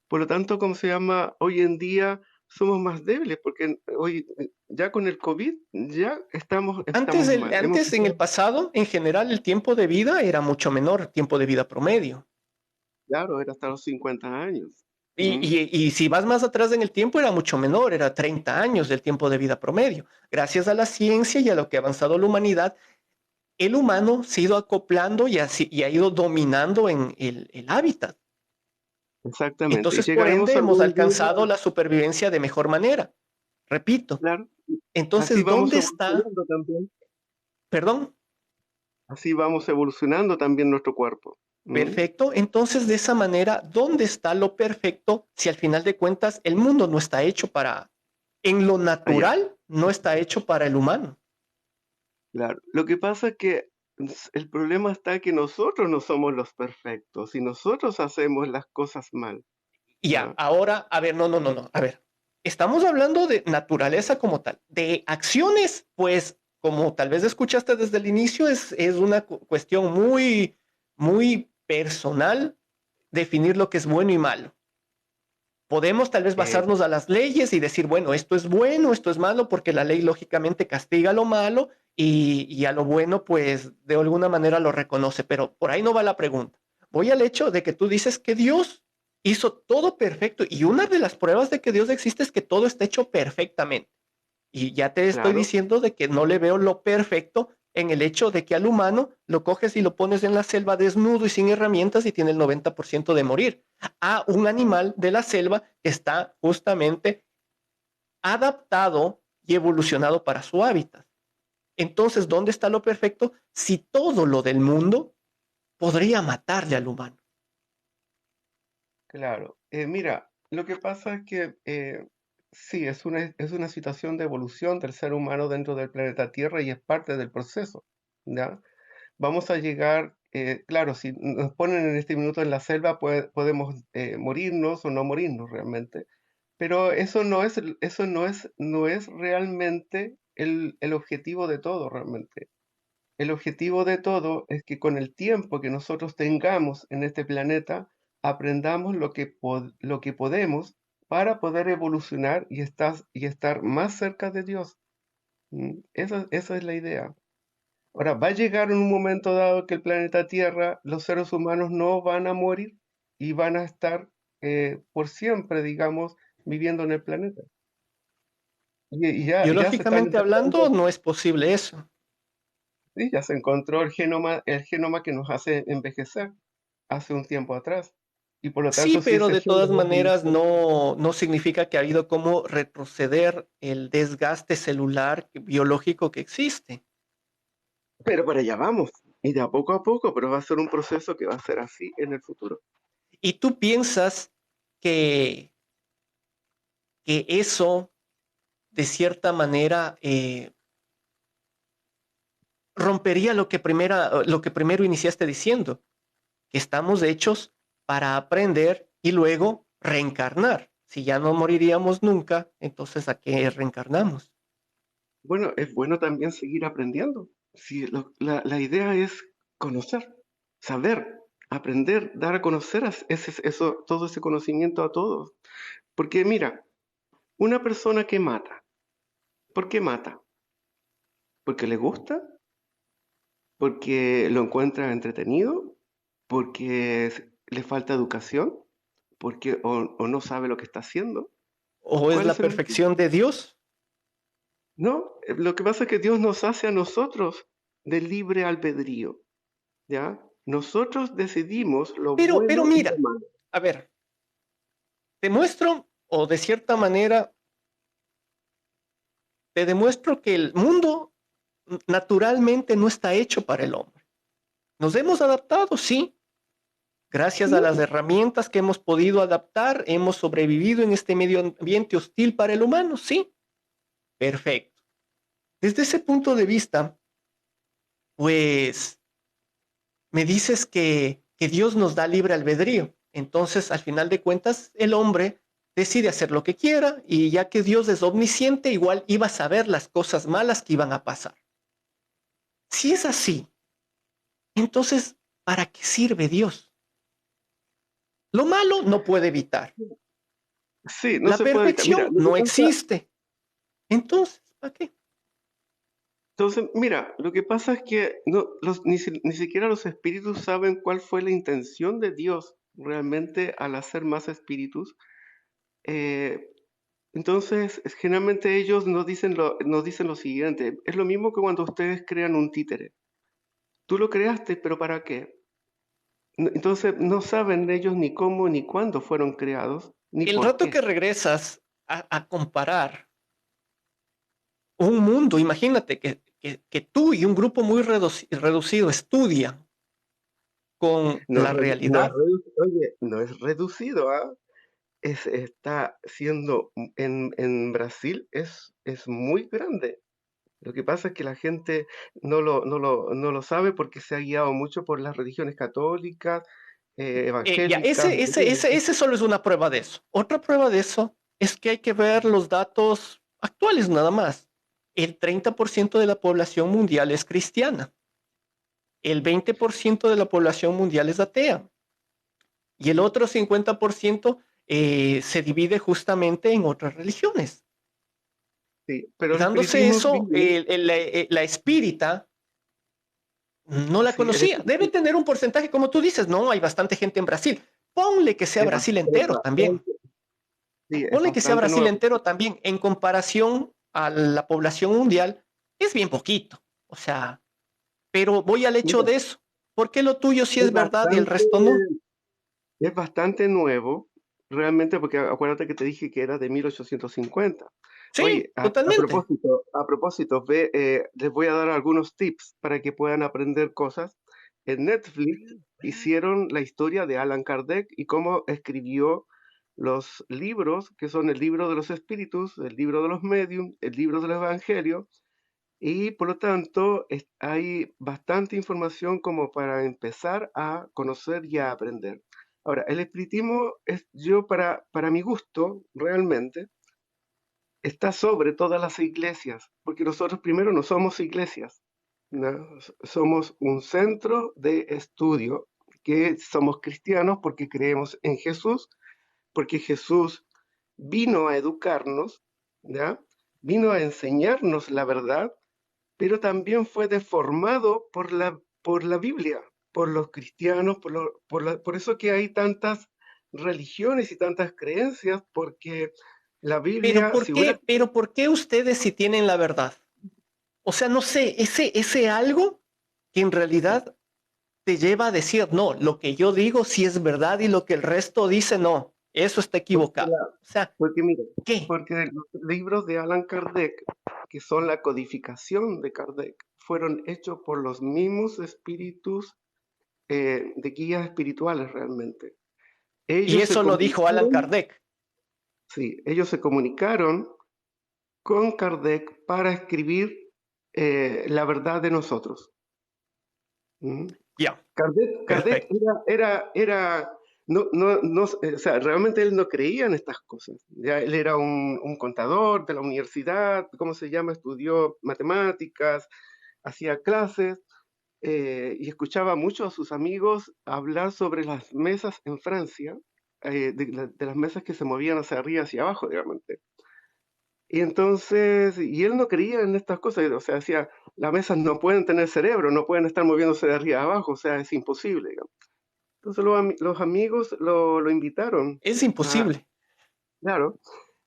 Por lo tanto, ¿cómo se llama? Hoy en día somos más débiles porque hoy ya con el COVID ya estamos mal. Hemos Antes, en el pasado, pasado, en general, el tiempo de vida era mucho menor, tiempo de vida promedio. claro, era hasta los 50 años. Y, ¿Mm? y si vas más atrás en el tiempo, era mucho menor, era 30 años del tiempo de vida promedio. Gracias a la ciencia y a lo que ha avanzado la humanidad, el humano se ha ido acoplando y ha ido dominando en el hábitat. Exactamente. Y Entonces, por ende, llegaremos hemos algún día, alcanzado la supervivencia de mejor manera. Repito, claro, así entonces, vamos ¿dónde está? evolucionando también. Perdón, Así vamos evolucionando también nuestro cuerpo. ¿Mm? perfecto. Entonces, de esa manera, ¿dónde está lo perfecto si al final de cuentas el mundo no está hecho para, en lo Allá, natural, no está hecho para el humano? claro. Lo que pasa es que el problema está que nosotros no somos los perfectos y nosotros hacemos las cosas mal. Y ya, ¿Ya? ahora, a ver, no. A ver, estamos hablando de naturaleza como tal, de acciones, pues, como tal vez escuchaste desde el inicio, es una cuestión muy personal definir lo que es bueno y malo. Podemos tal vez Eh, basarnos a las leyes y decir, bueno, esto es bueno, esto es malo, porque la ley lógicamente castiga lo malo y a lo bueno, pues de alguna manera lo reconoce, pero por ahí no va la pregunta. Voy al hecho de que tú dices que Dios hizo todo perfecto y una de las pruebas de que Dios existe es que todo está hecho perfectamente. Y ya te estoy claro, diciendo de que no le veo lo perfecto en el hecho de que al humano lo coges y lo pones en la selva desnudo y sin herramientas y tiene el 90% de morir. A un animal de la selva que está justamente adaptado y evolucionado para su hábitat. Entonces, ¿dónde está lo perfecto? Si todo lo del mundo podría matarle al humano. claro. Mira, lo que pasa es que sí, es una situación de evolución del ser humano dentro del planeta Tierra y es parte del proceso. ¿Ya? Vamos a llegar, claro, si nos ponen en este minuto en la selva, podemos morirnos o no morirnos realmente, pero eso no es realmente el objetivo de todo realmente. El objetivo de todo es que con el tiempo que nosotros tengamos en este planeta, aprendamos lo que podemos para poder evolucionar y estar más cerca de Dios. Esa es la idea. Ahora, va a llegar en un momento dado que el planeta Tierra, los seres humanos no van a morir y van a estar por siempre, digamos, viviendo en el planeta. Y ya se están Biológicamente hablando, encontrando, no es posible eso. sí, ya se encontró el genoma que nos hace envejecer hace un tiempo atrás. Y por lo Sí, tanto, si pero ese de gen todas es maneras no significa que ha habido como retroceder el desgaste celular biológico que existe. pero para allá vamos. Y de a poco, pero va a ser un proceso que va a ser así en el futuro. Y tú piensas que, que eso, de cierta manera, rompería lo que primero iniciaste diciendo, que estamos hechos para aprender y luego reencarnar. Si ya no moriríamos nunca, entonces ¿a qué reencarnamos? Bueno, es bueno también seguir aprendiendo. Si la idea es conocer, saber, aprender, dar a conocer todo ese conocimiento a todos. Porque mira, una persona que mata, ¿por qué mata? ¿Porque le gusta? ¿Porque lo encuentra entretenido? ¿Porque le falta educación? ¿O no sabe lo que está haciendo? ¿O es ¿Cuál la es el motivo? perfección de Dios? No, lo que pasa es que Dios nos hace a nosotros de libre albedrío. ¿Ya? Nosotros decidimos lo Pero bueno y lo mira, malo. a ver, te muestro, o de cierta manera, te demuestro que el mundo naturalmente no está hecho para el hombre. Nos hemos adaptado, sí. Gracias a las herramientas que hemos podido adaptar, hemos sobrevivido en este medio ambiente hostil para el humano, sí. Perfecto. Desde ese punto de vista, pues me dices que Dios nos da libre albedrío. Entonces, al final de cuentas, el hombre decide hacer lo que quiera y ya que Dios es omnisciente, igual iba a saber las cosas malas que iban a pasar. Si es así, entonces, ¿para qué sirve Dios? Lo malo no puede evitar. Sí, no La se puede evitar. Mira, perfección no existe. Entonces, ¿para qué? entonces, mira, lo que pasa es que ni siquiera los espíritus saben cuál fue la intención de Dios realmente al hacer más espíritus. Eh, entonces, generalmente ellos nos dicen lo siguiente. Es lo mismo que cuando ustedes crean un títere. Tú lo creaste, pero ¿para qué? Entonces, no saben ellos ni cómo ni cuándo fueron creados, ni El por rato que qué. regresas a comparar un mundo, imagínate que tú y un grupo muy reducido estudian con la realidad. Oye, no es reducido, ¿ah? Está siendo en Brasil es muy grande. Lo que pasa es que la gente no lo sabe porque se ha guiado mucho por las religiones católicas, Ya, evangélicas. ese solo es una prueba de eso. Otra prueba de eso es que hay que ver los datos actuales nada más. El 30% de la población mundial es cristiana. El 20% de la población mundial es atea. Y el otro 50% se divide justamente en otras religiones. Sí, pero el Dándose espiritismo eso, viene, la espírita no la sí, conocía. Debe tener un porcentaje, como tú dices, no, hay bastante gente en Brasil. Ponle que sea es Brasil bastante, entero también. sí, es Ponle que sea bastante Brasil nuevo. entero también. En comparación a la población mundial, es bien poquito. O sea, pero voy al hecho Mira, de eso. ¿Por qué lo tuyo sí es es verdad y el bastante, resto no? es bastante nuevo, realmente, porque acuérdate que te dije que era de 1850. Sí, Oye, a, a totalmente. propósito, a propósito, les voy a dar algunos tips para que puedan aprender cosas. En Netflix hicieron la historia de Allan Kardec y cómo escribió los libros, que son el libro de los espíritus, el libro de los medium, el libro del evangelio, y por lo tanto hay bastante información como para empezar a conocer y a aprender. Ahora, el espiritismo para mi gusto, realmente, está sobre todas las iglesias, porque nosotros primero no somos iglesias, ¿no? Somos un centro de estudio, que somos cristianos porque creemos en Jesús, porque Jesús vino a educarnos, ¿ya? Vino a enseñarnos la verdad, pero también fue deformado por la Biblia, por los cristianos, por eso que hay tantas religiones y tantas creencias, porque la Pero Biblia, ¿por si hubiera... qué? Pero ¿por qué ustedes si tienen la verdad? O sea, no sé, ese algo que en realidad te lleva a decir, no, lo que yo digo sí es verdad y lo que el resto dice no, eso está Porque, equivocado. O sea, mira, ¿qué? porque los libros de Allan Kardec, que son la codificación de Kardec, fueron hechos por los mismos espíritus de guías espirituales realmente. Y Ellos se eso lo dijo Alan comunicaron, Kardec. sí, ellos se comunicaron con Kardec para escribir la verdad de nosotros. ¿Mm? Ya, Kardec perfecto. o sea, realmente él no creía en estas cosas. Ya él era un contador de la universidad, ¿cómo se llama? Estudió matemáticas, hacía clases y escuchaba mucho a sus amigos hablar sobre las mesas en Francia, de las mesas que se movían hacia arriba y hacia abajo, digamos. Y entonces, y él no creía en estas cosas, o sea, decía, las mesas no pueden tener cerebro, no pueden estar moviéndose de arriba a abajo, o sea, es imposible, digamos. Entonces los amigos lo invitaron Es a, imposible. claro,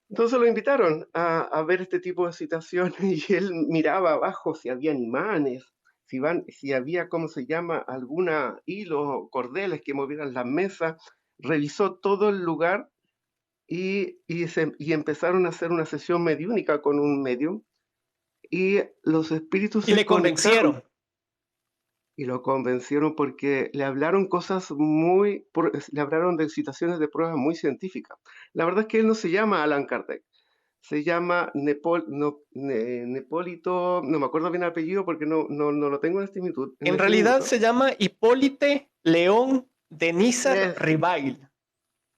entonces lo invitaron a ver este tipo de situaciones y él miraba abajo si había imanes, si había, ¿cómo se llama?, alguna hilo o cordeles que movieran la mesa, revisó todo el lugar y empezaron a hacer una sesión mediúnica con un medium y los espíritus Y se le conectaron convencieron. y lo convencieron porque le hablaron cosas le hablaron de situaciones de pruebas muy científicas. La verdad es que él no se llama Alan Kardec, se llama Nepólito, no me acuerdo bien el apellido porque no lo tengo en En este realidad minuto. se llama Hipólite León de Nízar Es, Ribail.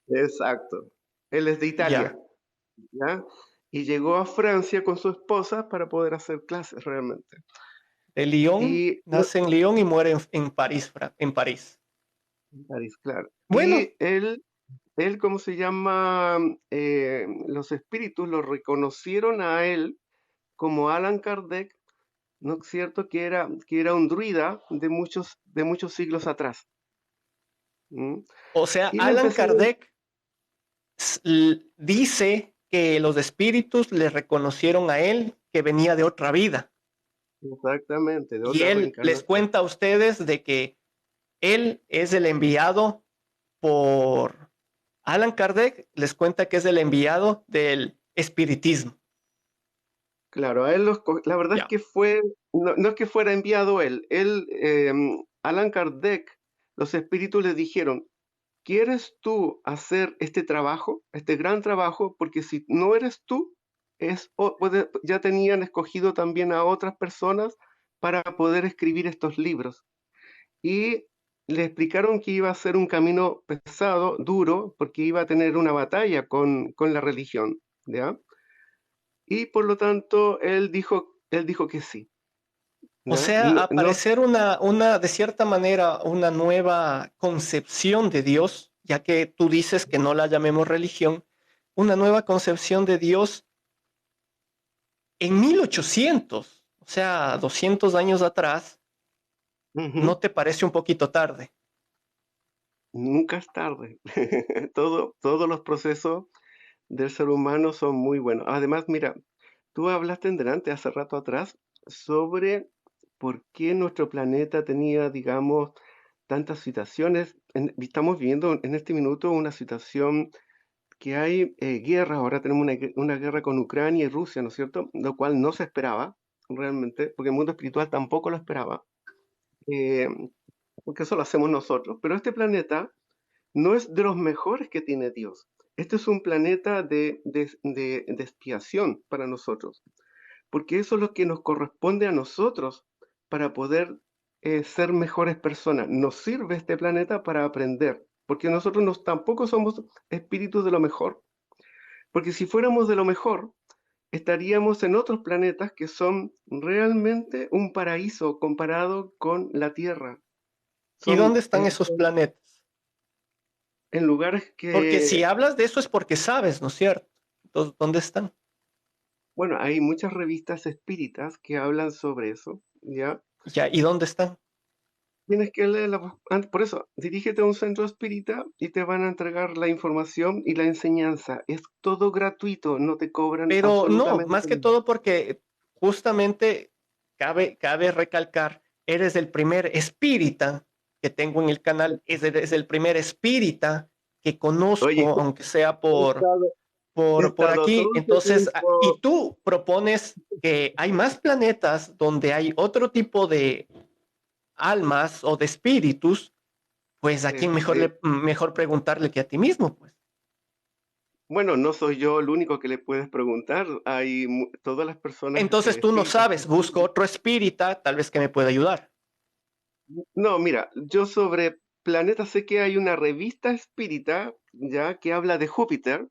exacto. Él es de Ya. Italia, ¿ya? Y llegó a Francia con su esposa para poder hacer clases realmente. De Lyon, Y nace en Lyon y muere en París, en París. París, claro. Bueno, Y él, ¿cómo se llama? Los espíritus lo reconocieron a él como Alan Kardec, ¿no es cierto? Que era un druida de muchos siglos atrás. ¿Mm? o sea, Y le Alan empezaron Kardec dice que los espíritus le reconocieron a él que venía de otra vida. exactamente, de Y otra él les reencarnación. cuenta a ustedes de que él es el enviado por Alan Kardec, les cuenta que es el enviado del espiritismo. Claro, a él la verdad es Ya. que no es que fuera enviado Alan Kardec, los espíritus le dijeron, ¿quieres tú hacer este trabajo, este gran trabajo? Porque si no eres tú, ya tenían escogido también a otras personas para poder escribir estos libros. Y le explicaron que iba a ser un camino pesado, duro, porque iba a tener una batalla con la religión, ¿ya? Y por lo tanto, él dijo que sí, O ¿ya? sea, No, no, aparecer de cierta manera, una nueva concepción de Dios, ya que tú dices que no la llamemos religión, una nueva concepción de Dios en 1800, o sea, 200 años atrás, ¿no ujú, te parece un poquito tarde? nunca es tarde. Todos los procesos del ser humano son muy buenos. Además, mira, tú hablaste en delante hace rato atrás sobre por qué nuestro planeta tenía, digamos, tantas situaciones. Estamos viviendo en este minuto una situación que hay guerra, ahora tenemos una guerra con Ucrania y Rusia, ¿no es cierto? Lo cual no se esperaba realmente, porque el mundo espiritual tampoco lo esperaba, eh, porque eso lo hacemos nosotros. Pero este planeta no es de los mejores que tiene Dios. Este es un planeta de expiación para nosotros, porque eso es lo que nos corresponde a nosotros para poder ser mejores personas. Nos sirve este planeta para aprender, porque nosotros tampoco somos espíritus de lo mejor, porque si fuéramos de lo mejor, estaríamos en otros planetas que son realmente un paraíso comparado con la Tierra. ¿Y dónde Son, están esos son planetas? en lugares Porque si que, hablas de eso es porque sabes, ¿no es cierto? Entonces, ¿dónde están? bueno, hay muchas revistas espíritas que hablan sobre eso, ¿ya? Ya, ¿y dónde están? Tienes que leerla, por eso, dirígete a un centro espírita y te van a entregar la información y la enseñanza. Es todo gratuito, no te cobran Pero no, absolutamente más que nada. todo porque justamente cabe recalcar, eres el primer espírita que tengo en el canal, eres el primer espírita que Oye, conozco, aunque sea he estado, he por estado aquí. todo este Entonces, y tiempo, tú propones que hay más planetas donde hay otro tipo de almas o de espíritus, pues a quién mejor preguntarle que a ti mismo, pues. bueno, no soy yo el único que le puedes preguntar. Hay todas las personas Entonces tú no espíritas. sabes, busco otro espírita, tal vez que me pueda ayudar. No, mira, yo sobre planetas sé que hay una revista espírita, ya, que habla de Júpiter,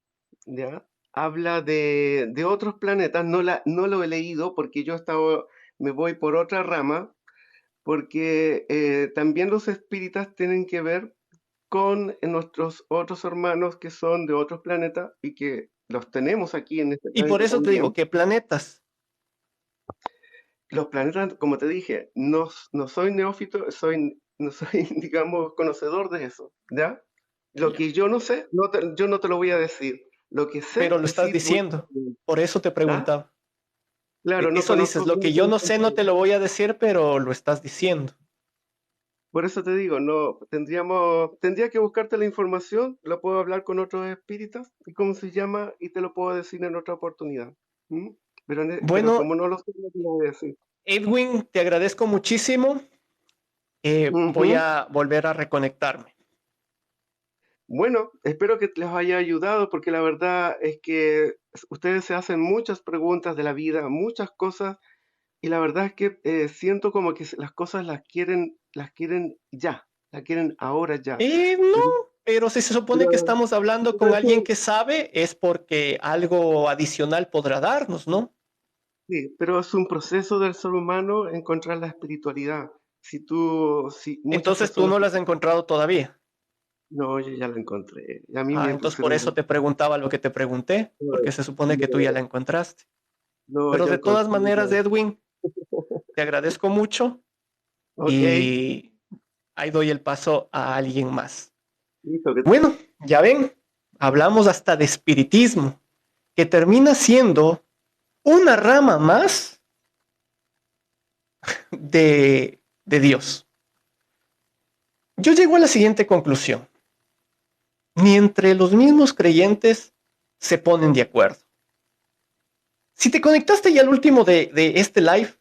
ya, habla de otros planetas. No lo he leído porque me voy por otra rama, porque también los espíritas tienen que ver con nuestros otros hermanos que son de otros planetas y que los tenemos aquí en este Y por planeta eso te digo, también. ¿qué planetas? Los planetas, como te dije, no soy neófito, no soy, digamos, conocedor de eso, ¿ya? Lo Ya. que yo no sé, yo no te lo voy a decir. Lo que Pero sé, lo estás sí te voy a diciendo. decir. Por eso te ¿Ah? preguntaba. Claro, no Eso dices, conozco lo bien que yo no sé no te lo voy a decir, pero lo estás diciendo. por eso te digo, no, tendría que buscarte la información, lo puedo hablar con otros espíritas, y cómo se llama, y te lo puedo decir en otra oportunidad. ¿Mm? pero Bueno, como no lo sé, no te lo voy a decir. Edwin, te agradezco muchísimo. Voy Ujú. a volver a reconectarme. Bueno, espero que les haya ayudado porque la verdad es que ustedes se hacen muchas preguntas de la vida, muchas cosas, y la verdad es que siento como que las cosas las quieren ya, las quieren ahora ya. No, Pero, pero si se supone que pero- estamos hablando pero con es alguien un- que sabe, es porque algo adicional podrá darnos, ¿no? sí, pero es un proceso del ser humano encontrar la espiritualidad. Si muchas Entonces tú personas, no lo has encontrado todavía. no, yo ya la encontré. A mí me Entonces por pusieron, eso te preguntaba lo que te pregunté, porque se supone que tú ya no, la encontraste. no, Pero ya de todas encontré. maneras, Edwin, te agradezco mucho Ok, y ahí doy el paso a alguien más. listo. Bueno, ya ven, hablamos hasta de espiritismo, que termina siendo una rama más de Dios. Yo llego a la siguiente conclusión. Ni entre los mismos creyentes se ponen de acuerdo. Si te conectaste ya al último de este live,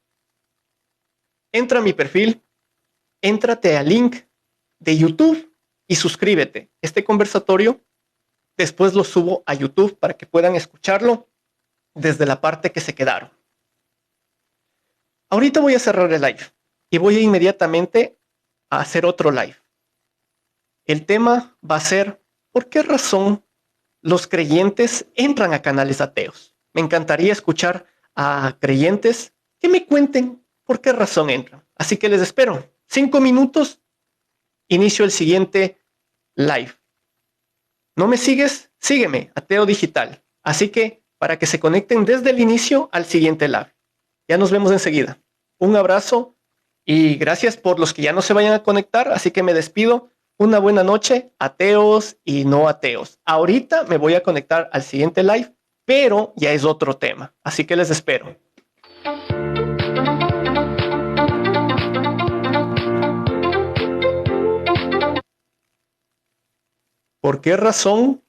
entra a mi perfil, éntrate al link de YouTube y suscríbete. Este conversatorio después lo subo a YouTube para que puedan escucharlo desde la parte que se quedaron. Ahorita voy a cerrar el live y voy a inmediatamente a hacer otro live. El tema va a ser ¿por qué razón los creyentes entran a canales ateos? Me encantaría escuchar a creyentes que me cuenten por qué razón entran. Así que les espero. 5 minutos, inicio el siguiente live. ¿No me sigues? Sígueme, Ateo Digital. Así que para que se conecten desde el inicio al siguiente live. Ya nos vemos enseguida. Un abrazo y gracias por los que ya no se vayan a conectar. Así que me despido. Una buena noche, ateos y no ateos. Ahorita me voy a conectar al siguiente live, pero ya es otro tema. Así que les espero. ¿Por qué razón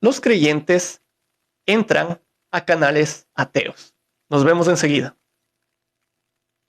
los creyentes entran a canales ateos? Nos vemos enseguida.